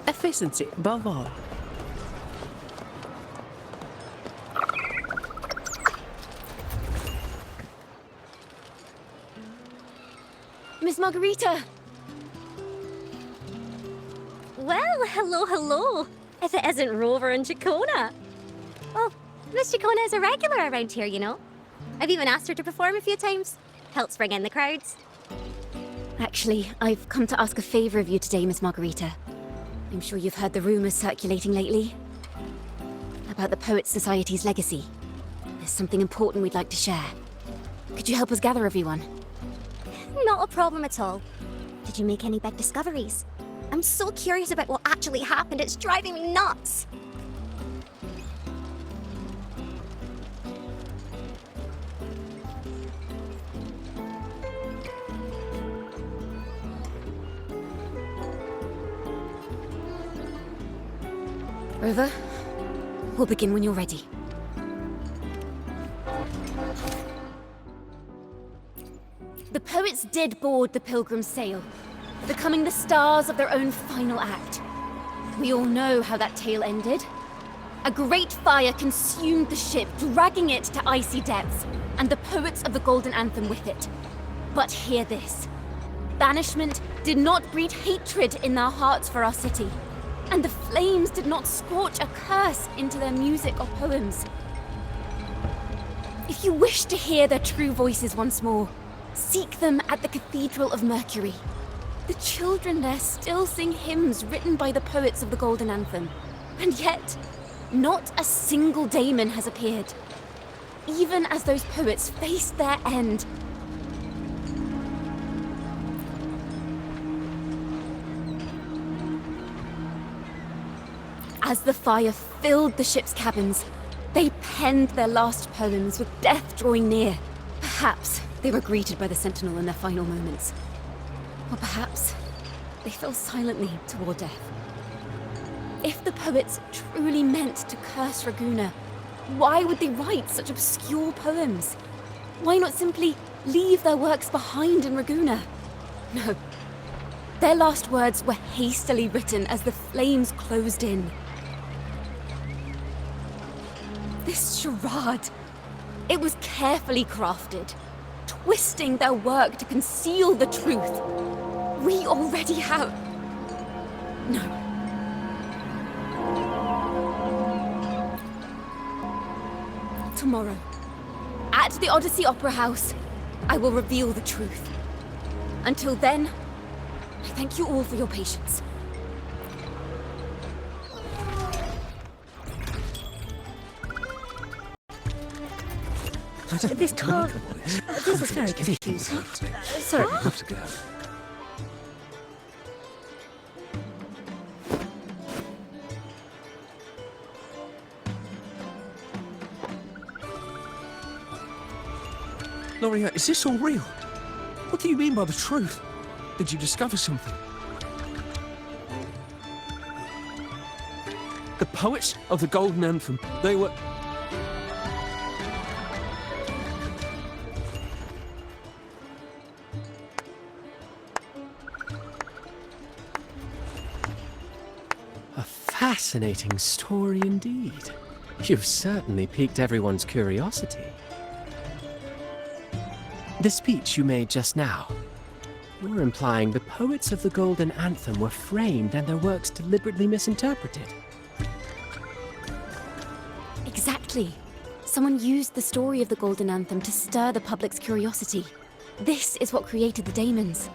Efficiency above all. Miss Margarita! Well, hello. If it isn't Rover and Ciaccona. Well, Miss Ciaccona is a regular around here, you know. I've even asked her to perform a few times. Helps bring in the crowds. Actually, I've come to ask a favor of you today, Miss Margarita. I'm sure you've heard the rumors circulating lately about the Poets Society's legacy. There's something important we'd like to share. Could you help us gather everyone? Not a problem at all. Did you make any big discoveries? I'm so curious about what actually happened, it's driving me nuts! Rover, we'll begin when you're ready. The poets did board the Pilgrim's sail, becoming the stars of their own final act. We all know how that tale ended. A great fire consumed the ship, dragging it to icy depths, and the poets of the Golden Anthem with it. But hear this. Banishment did not breed hatred in their hearts for our city, and the flames did not scorch a curse into their music or poems. If you wish to hear their true voices once more, seek them at the Cathedral of Mercury. The children there still sing hymns written by the poets of the Golden Anthem. And yet, not a single daemon has appeared. Even as those poets faced their end. As the fire filled the ship's cabins, they penned their last poems with death drawing near. Perhaps They were greeted by the Sentinel in their final moments. Or perhaps they fell silently toward death. If the poets truly meant to curse Raguna, why would they write such obscure poems? Why not simply leave their works behind in Raguna? No. Their last words were hastily written as the flames closed in. This charade, it was carefully crafted, twisting their work to conceal the truth. We already have... No. Tomorrow, at the Odyssey Opera House, I will reveal the truth. Until then, I thank you all for your patience. This talk... This is very confusing. Sorry. I have to go. Loria, is this all real? What do you mean by the truth? Did you discover something? The poets of the Golden Anthem, they were... A fascinating story indeed. You've certainly piqued everyone's curiosity. The speech you made just now, you're implying the poets of the Golden Anthem were framed and their works deliberately misinterpreted. Exactly. Someone used the story of the Golden Anthem to stir the public's curiosity. This is what created the daemons.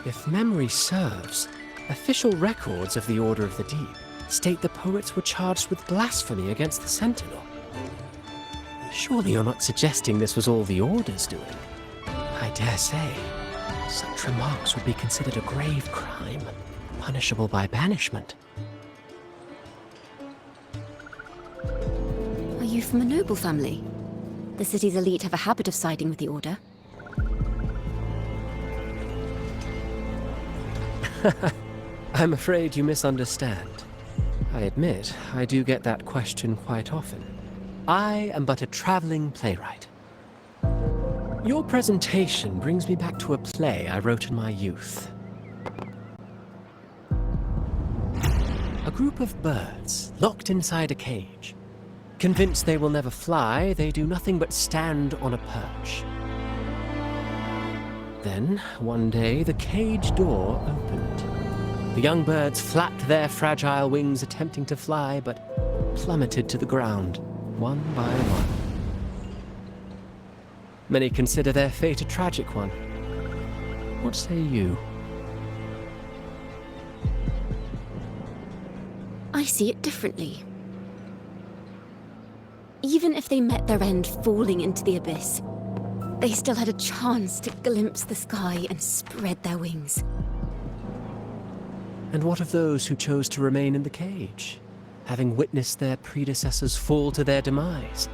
If memory serves, official records of the Order of the Deep state the poets were charged with blasphemy against the Sentinel. Surely you're not suggesting this was all the Order's doing? I dare say, such remarks would be considered a grave crime, punishable by banishment. Are you from a noble family? The city's elite have a habit of siding with the Order. I'm afraid you misunderstand. I admit, I do get that question quite often. I am but a traveling playwright. Your presentation brings me back to a play I wrote in my youth. A group of birds, locked inside a cage. Convinced they will never fly, they do nothing but stand on a perch. Then, one day, the cage door opened. The young birds flapped their fragile wings attempting to fly, but plummeted to the ground, one by one. Many consider their fate a tragic one. What say you? I see it differently. Even if they met their end falling into the abyss, they still had a chance to glimpse the sky and spread their wings. And what of those who chose to remain in the cage, having witnessed their predecessors fall to their demise?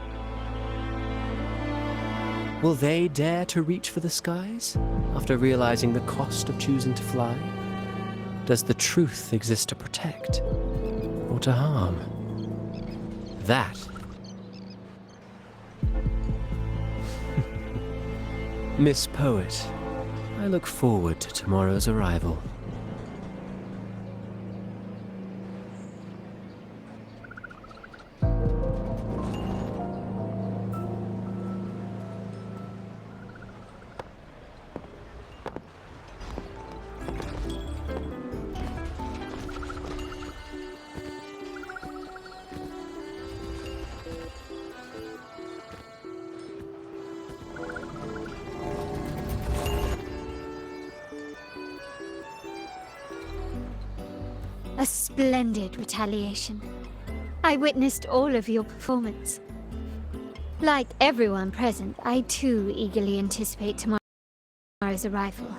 Will they dare to reach for the skies, after realizing the cost of choosing to fly? Does the truth exist to protect, or to harm? That... Miss Poet, I look forward to tomorrow's arrival. A splendid retaliation. I witnessed all of your performance. Like everyone present, I too eagerly anticipate tomorrow's arrival.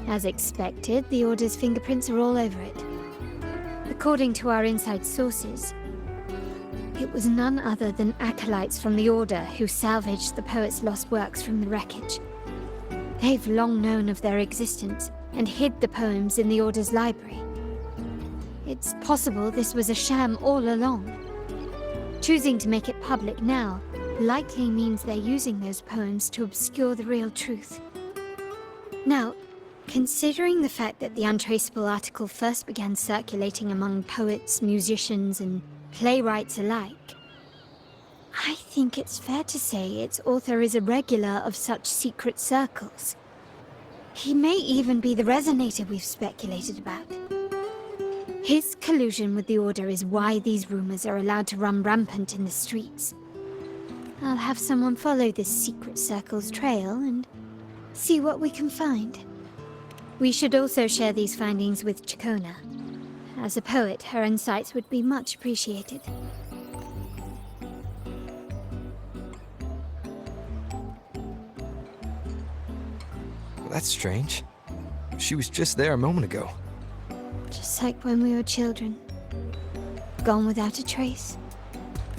As expected, the Order's fingerprints are all over it. According to our inside sources, it was none other than acolytes from the Order who salvaged the poet's lost works from the wreckage. They've long known of their existence and hid the poems in the Order's library. It's possible this was a sham all along. Choosing to make it public now likely means they're using those poems to obscure the real truth. Now, considering the fact that the untraceable article first began circulating among poets, musicians, and playwrights alike, I think it's fair to say its author is a regular of such secret circles. He may even be the Resonator we've speculated about. His collusion with the Order is why these rumors are allowed to run rampant in the streets. I'll have someone follow this secret circle's trail and see what we can find. We should also share these findings with Ciaccona. As a poet, her insights would be much appreciated. That's strange. She was just there a moment ago. Just like when we were children. Gone without a trace.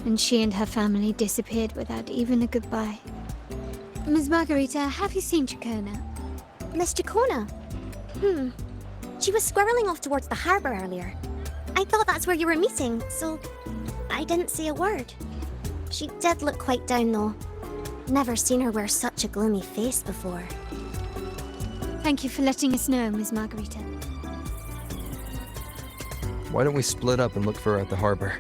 And she and her family disappeared without even a goodbye. Ms. Margarita, have you seen Ciaccona? Miss Ciaccona? She was squirreling off towards the harbour earlier. I thought that's where you were meeting, so I didn't say a word. She did look quite down, though. Never seen her wear such a gloomy face before. Thank you for letting us know, Ms. Margarita. Why don't we split up and look for her at the harbor?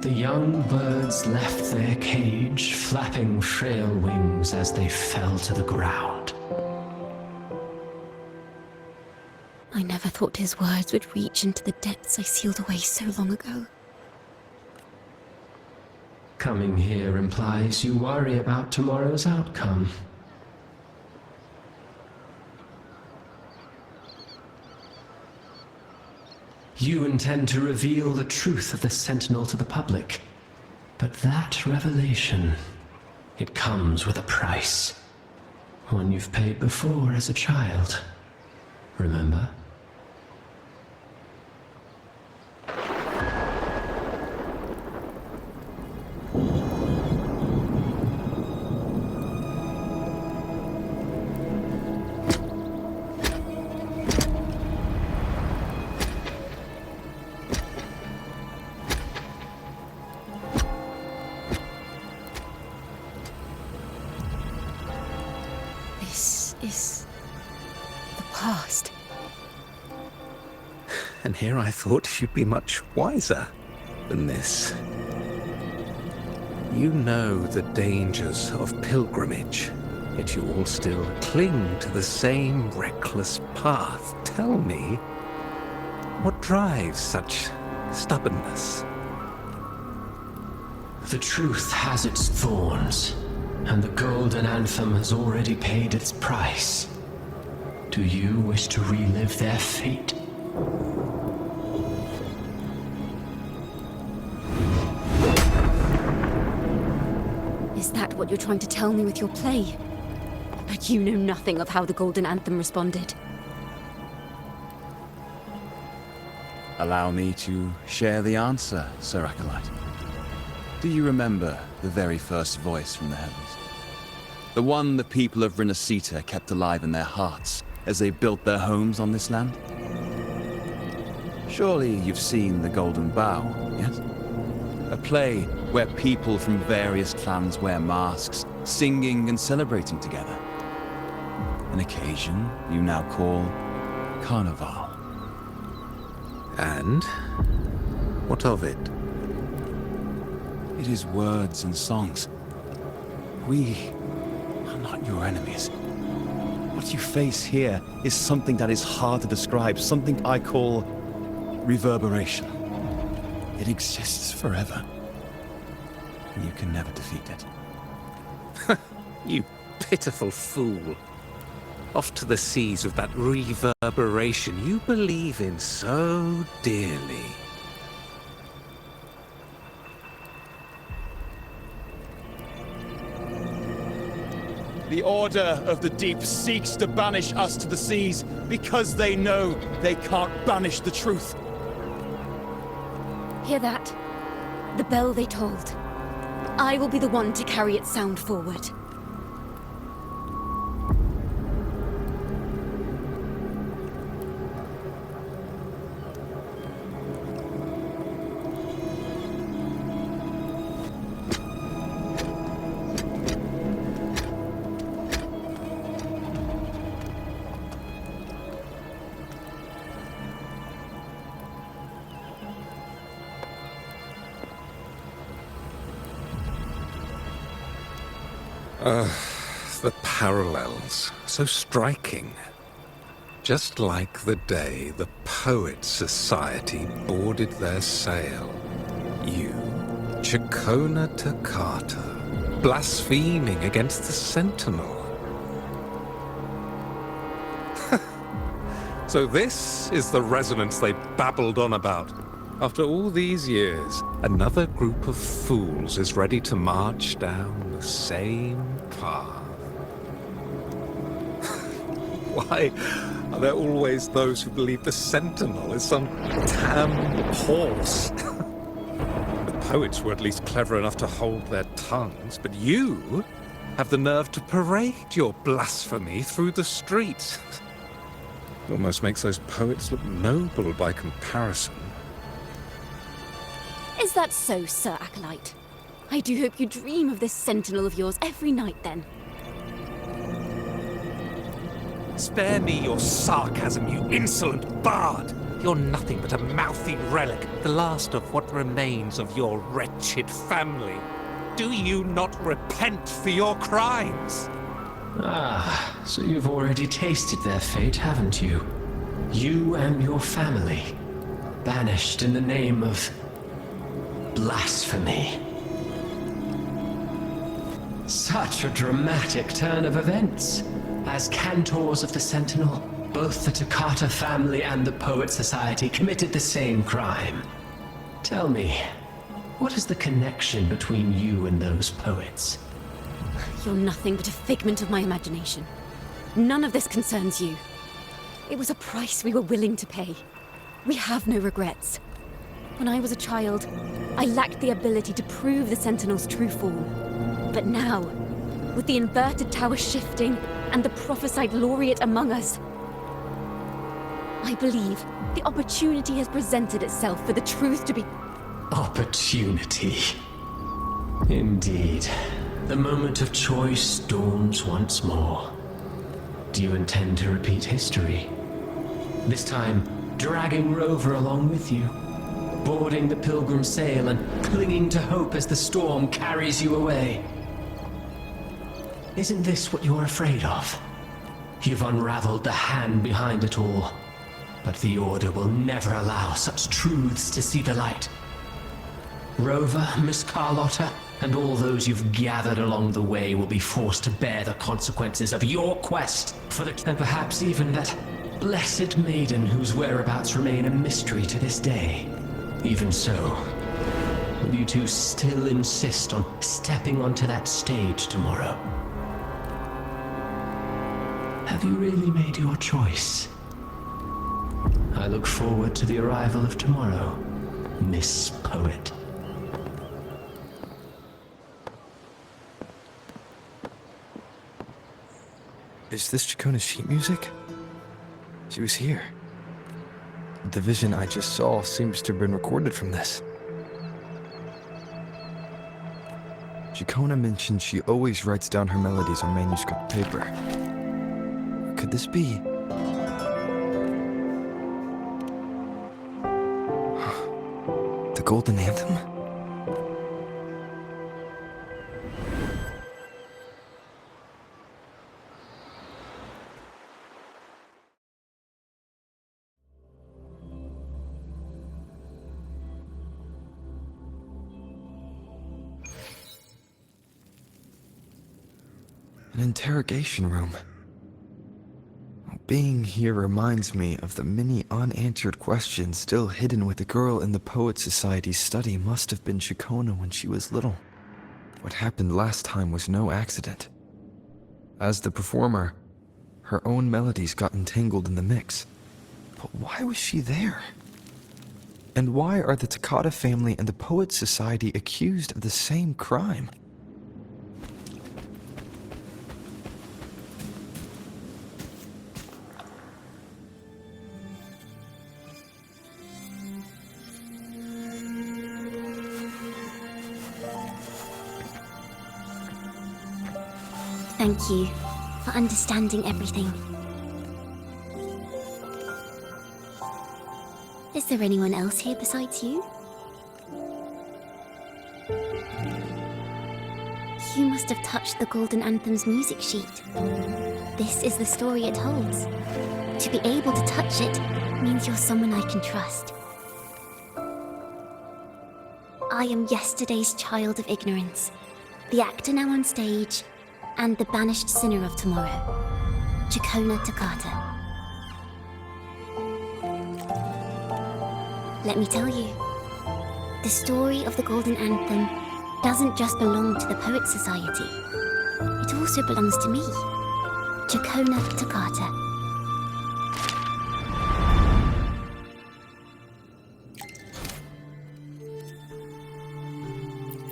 The young birds left their cage, flapping frail wings as they fell to the ground. I never thought his words would reach into the depths I sealed away so long ago. Coming here implies you worry about tomorrow's outcome. You intend to reveal the truth of the Sentinel to the public. But that revelation, it comes with a price. One you've paid before as a child. Remember? And here I thought you'd be much wiser than this. You know the dangers of pilgrimage, yet you all still cling to the same reckless path. Tell me, what drives such stubbornness? The truth has its thorns, and the Golden Anthem has already paid its price. Do you wish to relive their fate? Is that what you're trying to tell me with your play? But you know nothing of how the Golden Anthem responded. Allow me to share the answer, Sir Acolyte. Do you remember the very first voice from the heavens? The one the people of Rinascita kept alive in their hearts as they built their homes on this land? Surely you've seen The Golden Bough, yes? A play where people from various clans wear masks, singing and celebrating together. An occasion you now call Carnival. And? What of it? It is words and songs. We are not your enemies. What you face here is something that is hard to describe, something I call reverberation. It exists forever, and you can never defeat it. You pitiful fool. Off to the seas with that reverberation you believe in so dearly. The Order of the Deep seeks to banish us to the seas because they know they can't banish the truth. Hear that? The bell they tolled. I will be the one to carry its sound forward. The parallels, so striking. Just like the day the Poets Society boarded their sail. You, Ciaccona Toccata, blaspheming against the Sentinel. So this is the resonance they babbled on about. After all these years, another group of fools is ready to march down the same path. Why are there always those who believe the Sentinel is some damned horse? The poets were at least clever enough to hold their tongues, but you have the nerve to parade your blasphemy through the streets. Almost makes those poets look noble by comparison. Is that so, Sir Acolyte? I do hope you dream of this sentinel of yours every night, then. Spare me your sarcasm, you insolent bard! You're nothing but a mouthy relic, the last of what remains of your wretched family. Do you not repent for your crimes? Ah, so you've already tasted their fate, haven't you? You and your family, banished in the name of blasphemy. Such a dramatic turn of events. As cantors of the Sentinel, both the Toccata family and the Poet Society committed the same crime. Tell me, what is the connection between you and those poets? You're nothing but a figment of my imagination. None of this concerns you. It was a price we were willing to pay. We have no regrets. When I was a child, I lacked the ability to prove the Sentinel's true form. But now, with the inverted tower shifting and the prophesied laureate among us, I believe the opportunity has presented itself for the truth to be... Opportunity. Indeed. The moment of choice dawns once more. Do you intend to repeat history? This time, dragging Rover along with you, boarding the pilgrim sail and clinging to hope as the storm carries you away. Isn't this what you're afraid of? You've unraveled the hand behind it all, but the Order will never allow such truths to see the light. Rover, Miss Carlotta, and all those you've gathered along the way will be forced to bear the consequences of your quest for the... And perhaps even that blessed maiden whose whereabouts remain a mystery to this day. Even so, will you two still insist on stepping onto that stage tomorrow? Have you really made your choice? I look forward to the arrival of tomorrow, Miss Poet. Is this Ciaccona's sheet music? She was here. The vision I just saw seems to have been recorded from this. Ciaccona mentioned she always writes down her melodies on manuscript paper. Could this be? Golden Anthem? An interrogation room. Being here reminds me of the many unanswered questions still hidden with the girl in the Poet Society's study. Must have been Ciaccona when she was little. What happened last time was no accident. As the performer, her own melodies got entangled in the mix. But why was she there? And why are the Takata family and the Poet Society accused of the same crime? Thank you for understanding everything. Is there anyone else here besides you? You must have touched the Golden Anthem's music sheet. This is the story it holds. To be able to touch it means you're someone I can trust. I am yesterday's child of ignorance, the actor now on stage, and the banished sinner of tomorrow, Ciaccona Takata. Let me tell you, the story of the Golden Anthem doesn't just belong to the Poet Society. It also belongs to me, Ciaccona Takata.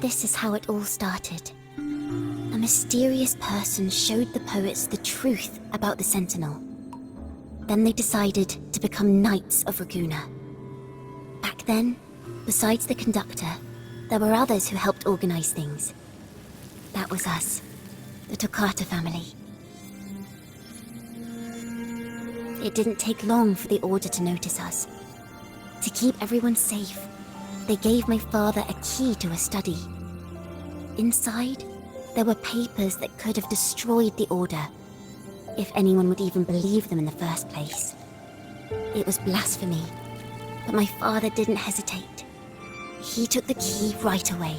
This is how it all started. A mysterious person showed the poets the truth about the Sentinel. Then they decided to become Knights of Raguena. Back then, besides the conductor, there were others who helped organize things. That was us, the Takata family. It didn't take long for the Order to notice us. To keep everyone safe, they gave my father a key to a study. Inside, there were papers that could have destroyed the Order, if anyone would even believe them in the first place. It was blasphemy, but my father didn't hesitate. He took the key right away.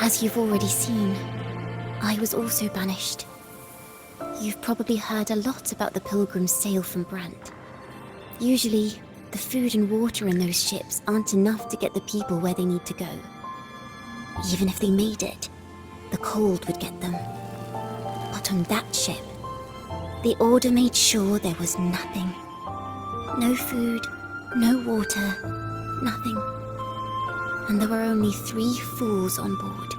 As you've already seen, I was also banished. You've probably heard a lot about the pilgrims' sail from Brant. Usually, the food and water in those ships aren't enough to get the people where they need to go. Even if they made it, the cold would get them. But on that ship, the Order made sure there was nothing. No food, no water, nothing. And there were only 3 fools on board.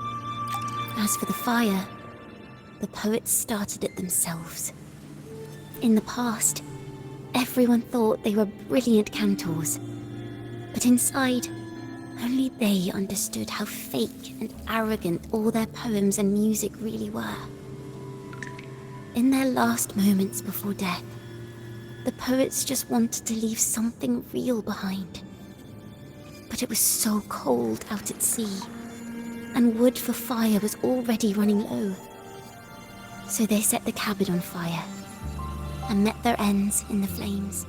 As for the fire, the poets started it themselves. In the past, everyone thought they were brilliant cantors. But inside, only they understood how fake and arrogant all their poems and music really were. In their last moments before death, the poets just wanted to leave something real behind. But it was so cold out at sea, and wood for fire was already running low. So they set the cabin on fire, and met their ends in the flames,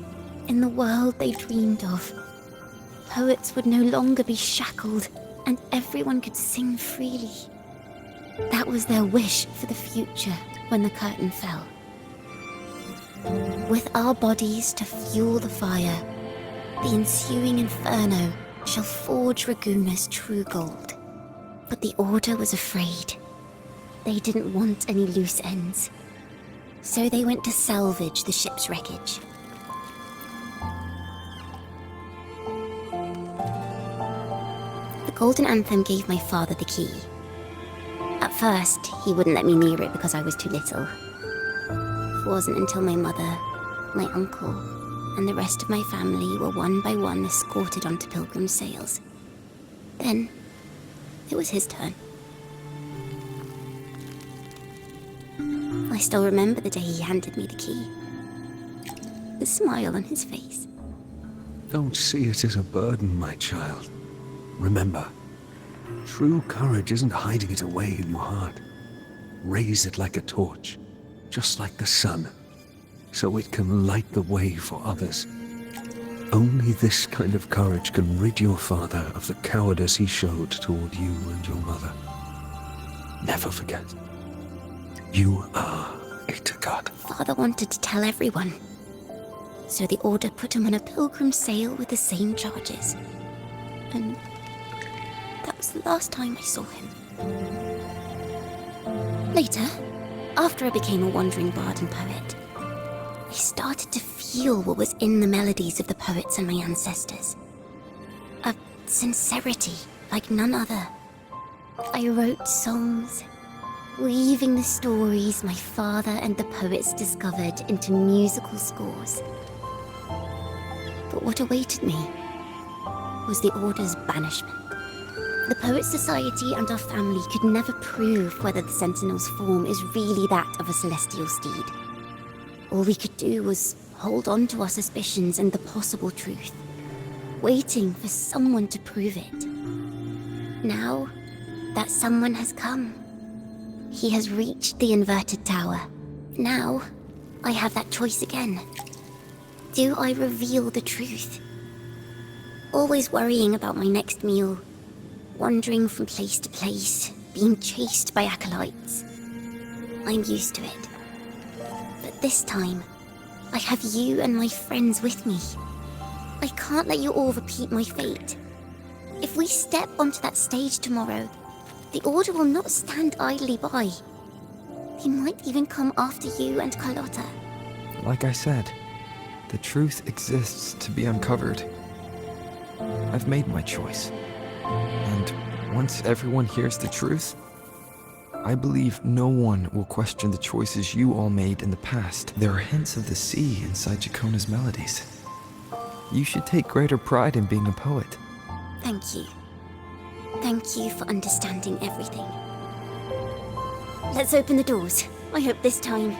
in the world they dreamed of. Poets would no longer be shackled, and everyone could sing freely. That was their wish for the future when the curtain fell. With our bodies to fuel the fire, the ensuing inferno shall forge Raguena's true gold. But the Order was afraid. They didn't want any loose ends. So they went to salvage the ship's wreckage. The Golden Anthem gave my father the key. At first, he wouldn't let me near it because I was too little. It wasn't until my mother, my uncle, and the rest of my family were one by one escorted onto pilgrim sails. Then, it was his turn. I still remember the day he handed me the key. The smile on his face. Don't see it as a burden, my child. Remember, true courage isn't hiding it away in your heart. Raise it like a torch, just like the sun, so it can light the way for others. Only this kind of courage can rid your father of the cowardice he showed toward you and your mother. Never forget, you are a god. Father wanted to tell everyone. So the Order put him on a pilgrim sail with the same charges. And that was the last time I saw him. Later, after I became a wandering bard and poet, I started to feel what was in the melodies of the poets and my ancestors. A sincerity like none other. I wrote songs, weaving the stories my father and the poets discovered into musical scores. But what awaited me was the Order's banishment. The Poet Society and our family could never prove whether the Sentinel's form is really that of a celestial steed. All we could do was hold on to our suspicions and the possible truth, waiting for someone to prove it. Now that someone has come, he has reached the inverted tower. Now I have that choice again. Do I reveal the truth? Always worrying about my next meal, wandering from place to place, being chased by acolytes. I'm used to it. But this time, I have you and my friends with me. I can't let you all repeat my fate. If we step onto that stage tomorrow, the Order will not stand idly by. They might even come after you and Carlotta. Like I said, the truth exists to be uncovered. I've made my choice. And once everyone hears the truth, I believe no one will question the choices you all made in the past. There are hints of the sea inside Ciaccona's melodies. You should take greater pride in being a poet. Thank you. Thank you for understanding everything. Let's open the doors. I hope this time...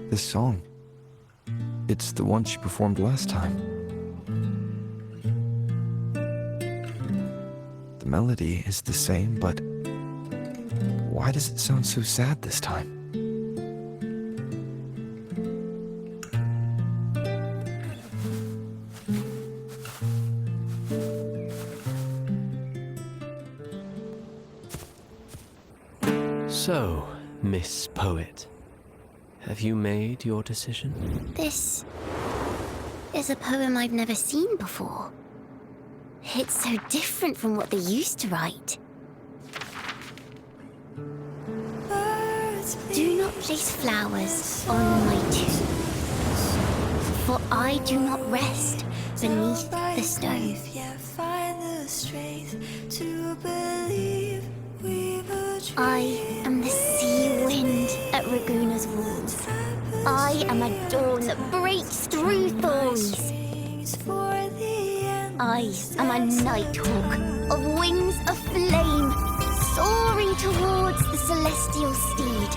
This song, it's the one she performed last time. The melody is the same, but why does it sound so sad this time? So, Miss Poet, have you made your decision? This is a poem I've never seen before. It's so different from what they used to write. Do not place flowers on my tomb, for I do not rest beneath the stone. I am the sea wind at Raguna's walls. I am a dawn that breaks through thorns. I am a nighthawk of wings of flame, soaring towards the celestial steed,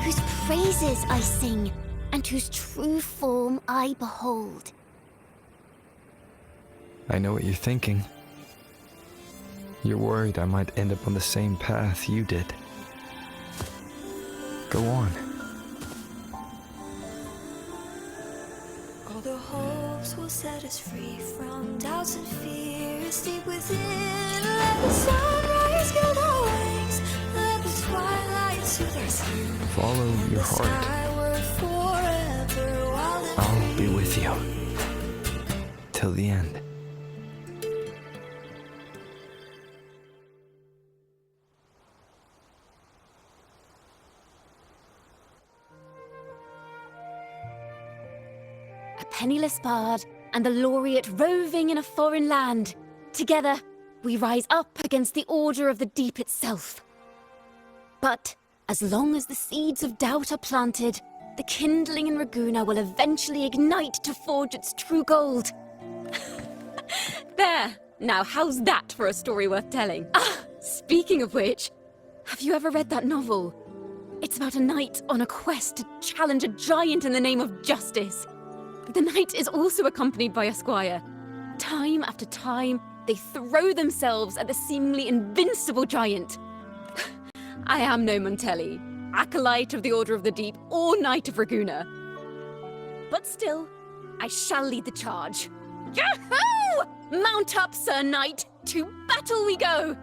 whose praises I sing and whose true form I behold. I know what you're thinking. You're worried I might end up on the same path you did. Go on. All the hopes will set us free from doubts and fears deep within. Let the sunrise gild our wings. Let the twilight soothe our skin. Follow your heart. I'll be with you. Till the end. A penniless bard and the laureate roving in a foreign land. Together, we rise up against the Order of the Deep itself. But as long as the seeds of doubt are planted, the kindling in Raguna will eventually ignite to forge its true gold. There! Now how's that for a story worth telling? Ah, speaking of which, have you ever read that novel? It's about a knight on a quest to challenge a giant in the name of justice. The knight is also accompanied by a squire. Time after time, they throw themselves at the seemingly invincible giant. I am no Montelli, acolyte of the Order of the Deep or Knight of Raguna. But still, I shall lead the charge. Yahoo! Mount up, Sir Knight! To battle we go!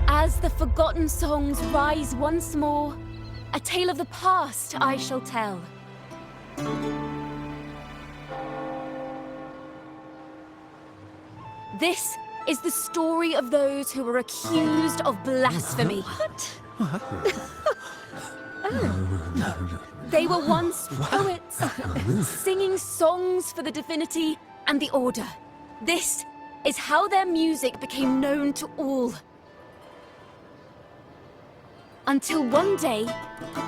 As the forgotten songs rise once more, a tale of the past I shall tell. This is the story of those who were accused of blasphemy. They were once poets, singing songs for the divinity and the Order. This is how their music became known to all. Until one day,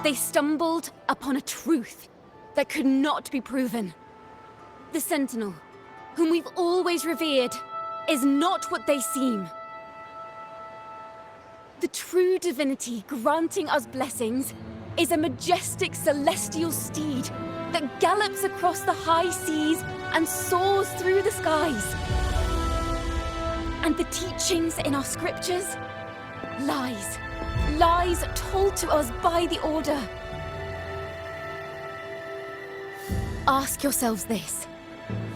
they stumbled upon a truth that could not be proven. The Sentinel, whom we've always revered, is not what they seem. The true divinity granting us blessings is a majestic celestial steed that gallops across the high seas and soars through the skies. And the teachings in our scriptures? Lies. Lies told to us by the Order. Ask yourselves this.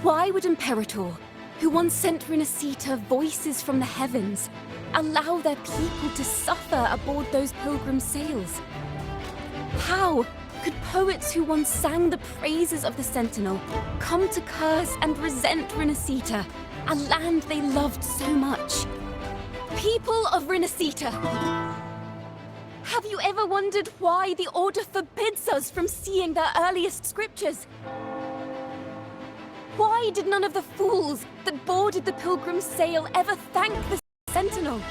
Why would Imperator, who once sent Rinascita voices from the heavens, allow their people to suffer aboard those pilgrim sails? How could poets who once sang the praises of the Sentinel come to curse and resent Rinascita, a land they loved so much? People of Rinascita! Have you ever wondered why the Order forbids us from seeing their earliest scriptures? Why did none of the fools that boarded the pilgrim's sail ever thank the Sentinel?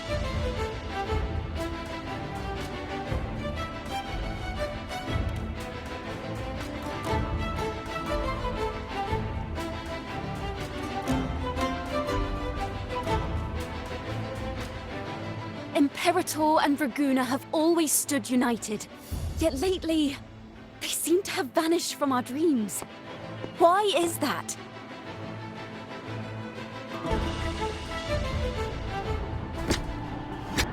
Imperator and Raguna have always stood united, yet lately, they seem to have vanished from our dreams. Why is that?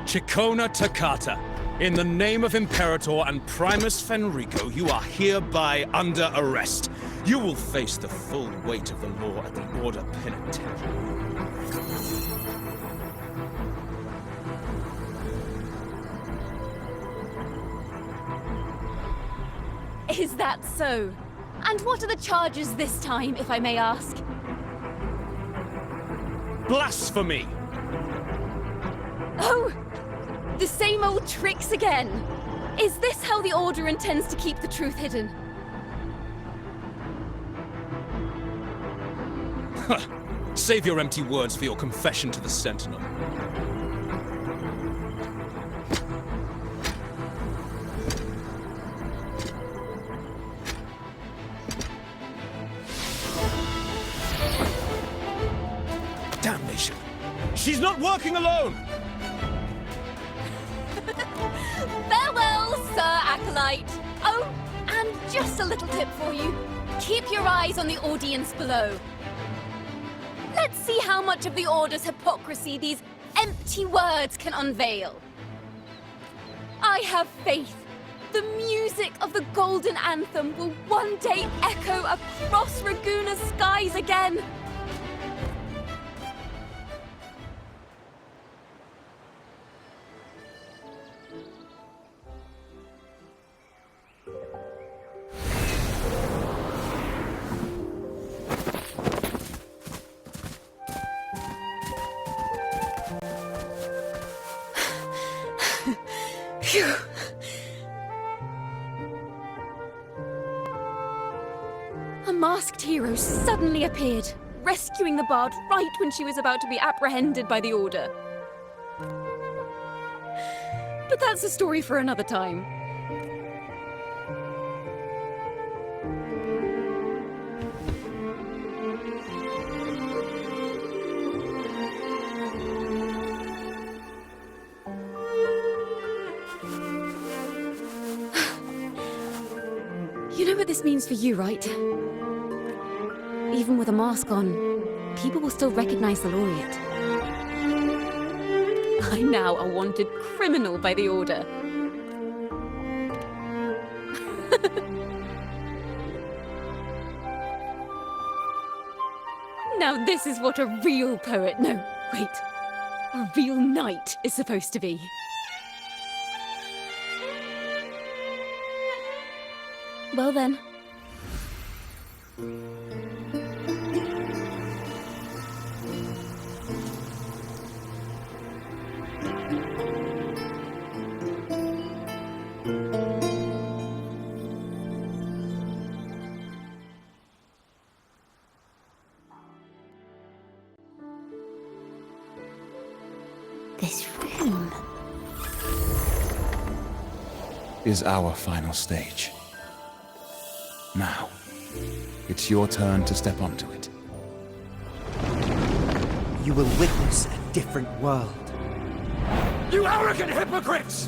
Ciaccona Toccata, in the name of Imperator and Primus Fenrico, you are hereby under arrest. You will face the full weight of the law at the Order Penitentiary. Is that so? And what are the charges this time, if I may ask? Blasphemy! Oh! The same old tricks again! Is this how the Order intends to keep the truth hidden? Save your empty words for your confession to the Sentinel. Damnation! She's not working alone! Farewell, Sir Acolyte! Oh, and just a little tip for you. Keep your eyes on the audience below. Let's see how much of the Order's hypocrisy these empty words can unveil. I have faith. The music of the Golden Anthem will one day echo across Raguna's skies again. Phew. A masked hero suddenly appeared, rescuing the bard right when she was about to be apprehended by the Order. But that's a story for another time. You know what this means for you, right? Even with a mask on, people will still recognize the laureate. I'm now a wanted criminal by the Order. Now this is what a real poet, no, wait, a real knight is supposed to be. Well then. This room is our final stage. Now, it's your turn to step onto it. You will witness a different world. You arrogant hypocrites!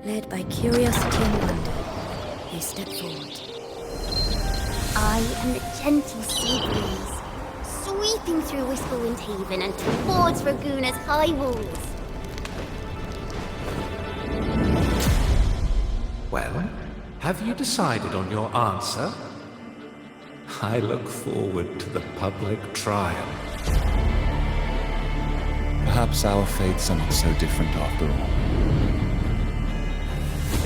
Led by curiosity and wonder, you step forward. I am the gentle sea breeze, sweeping through Whisperwind Haven and towards Raguna's high walls. Well, have you decided on your answer? I look forward to the public trial. Perhaps our fates are not so different after all.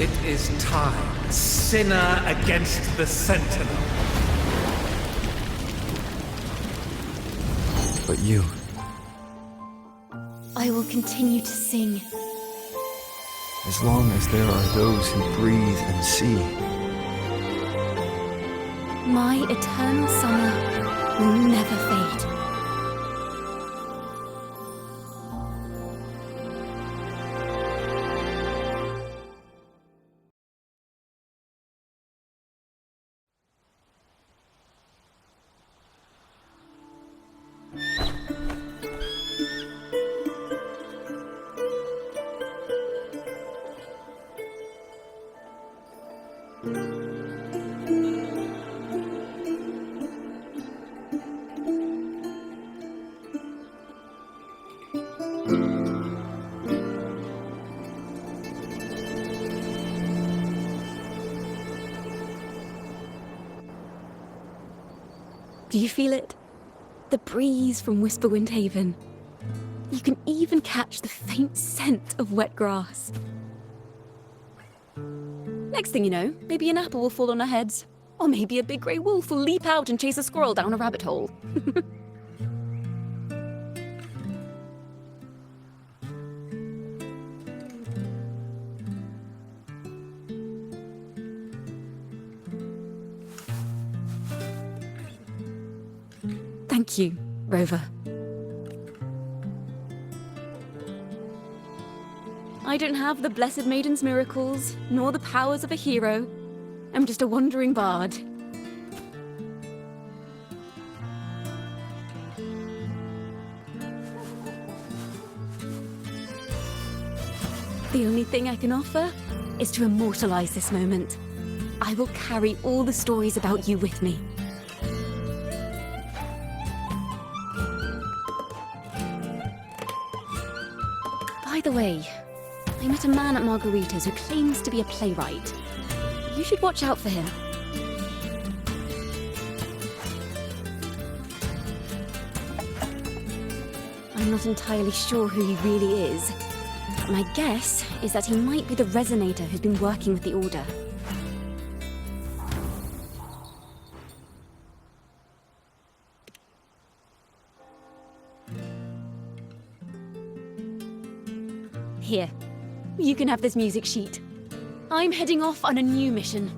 It is time, sinner against the Sentinel. But you... I will continue to sing. As long as there are those who breathe and see. My eternal summer will never fade. Do you feel it? The breeze from Whisperwind Haven. You can even catch the faint scent of wet grass. Next thing you know, maybe an apple will fall on our heads. Or maybe a big grey wolf will leap out and chase a squirrel down a rabbit hole. Thank you, Rover. I don't have the Blessed Maiden's miracles, nor the powers of a hero. I'm just a wandering bard. The only thing I can offer is to immortalize this moment. I will carry all the stories about you with me. By the way, I met a man at Margarita's who claims to be a playwright. You should watch out for him. I'm not entirely sure who he really is. My guess is that he might be the Resonator who's been working with the Order. Here, you can have this music sheet. I'm heading off on a new mission.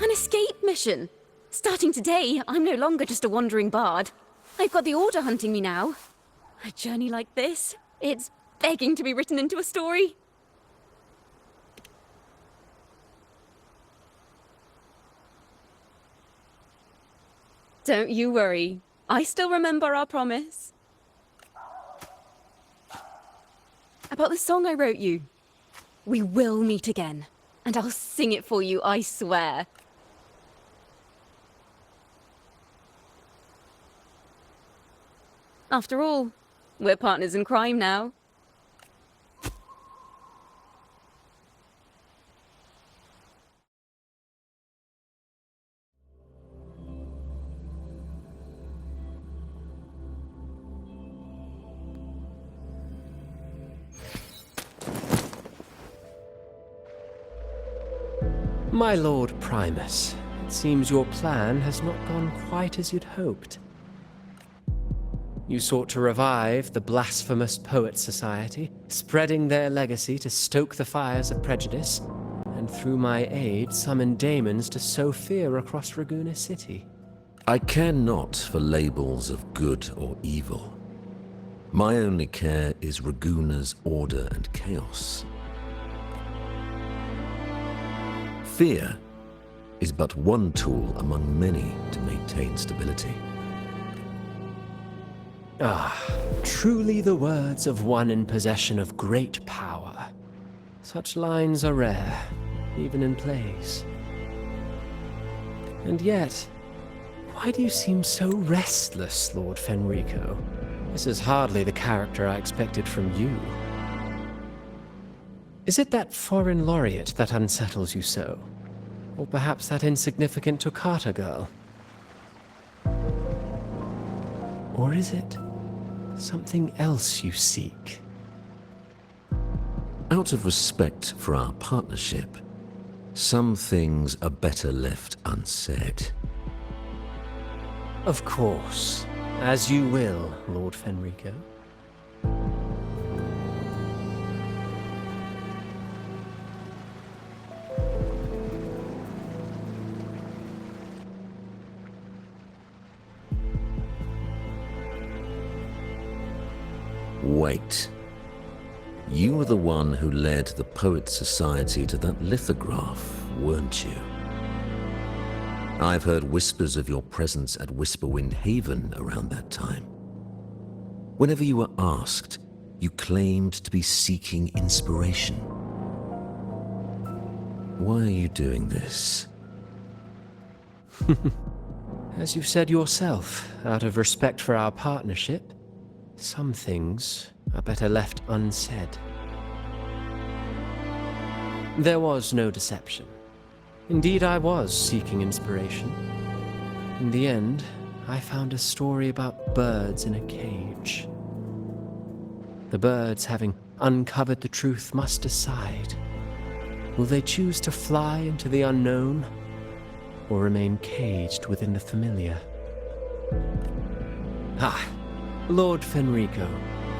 An escape mission! Starting today, I'm no longer just a wandering bard. I've got the Order hunting me now. A journey like this, it's begging to be written into a story. Don't you worry. I still remember our promise. About the song I wrote you. We will meet again, and I'll sing it for you, I swear. After all, we're partners in crime now. My Lord Primus, it seems your plan has not gone quite as you'd hoped. You sought to revive the blasphemous Poet Society, spreading their legacy to stoke the fires of prejudice, and through my aid summon daemons to sow fear across Raguna City. I care not for labels of good or evil. My only care is Raguna's order and chaos. Fear is but one tool among many to maintain stability. Ah, truly the words of one in possession of great power. Such lines are rare, even in plays. And yet, why do you seem so restless, Lord Fenrico? This is hardly the character I expected from you. Is it that foreign laureate that unsettles you so? Or perhaps that insignificant Toccata girl? Or is it something else you seek? Out of respect for our partnership, some things are better left unsaid. Of course. As you will, Lord Fenrico. Wait. You were the one who led the Poet Society to that lithograph, weren't you? I've heard whispers of your presence at Whisperwind Haven around that time. Whenever you were asked, you claimed to be seeking inspiration. Why are you doing this? As you said yourself, out of respect for our partnership, some things are better left unsaid. There was no deception. Indeed, I was seeking inspiration. In the end, I found a story about birds in a cage. The birds, having uncovered the truth, must decide. Will they choose to fly into the unknown, or remain caged within the familiar? Ah, Lord Fenrico,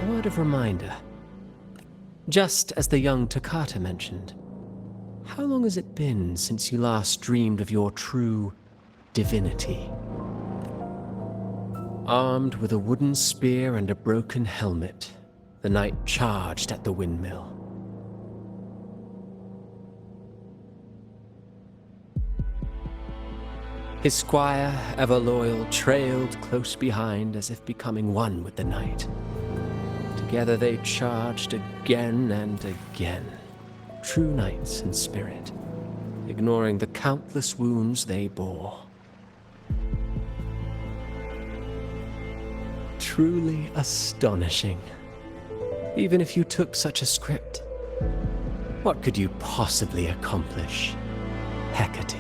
a word of reminder. Just as the young Toccata mentioned, how long has it been since you last dreamed of your true divinity? Armed with a wooden spear and a broken helmet, the knight charged at the windmill. His squire, ever loyal, trailed close behind as if becoming one with the knight. Together they charged again and again, true knights in spirit, ignoring the countless wounds they bore. Truly astonishing. Even if you took such a script, what could you possibly accomplish, Hecate?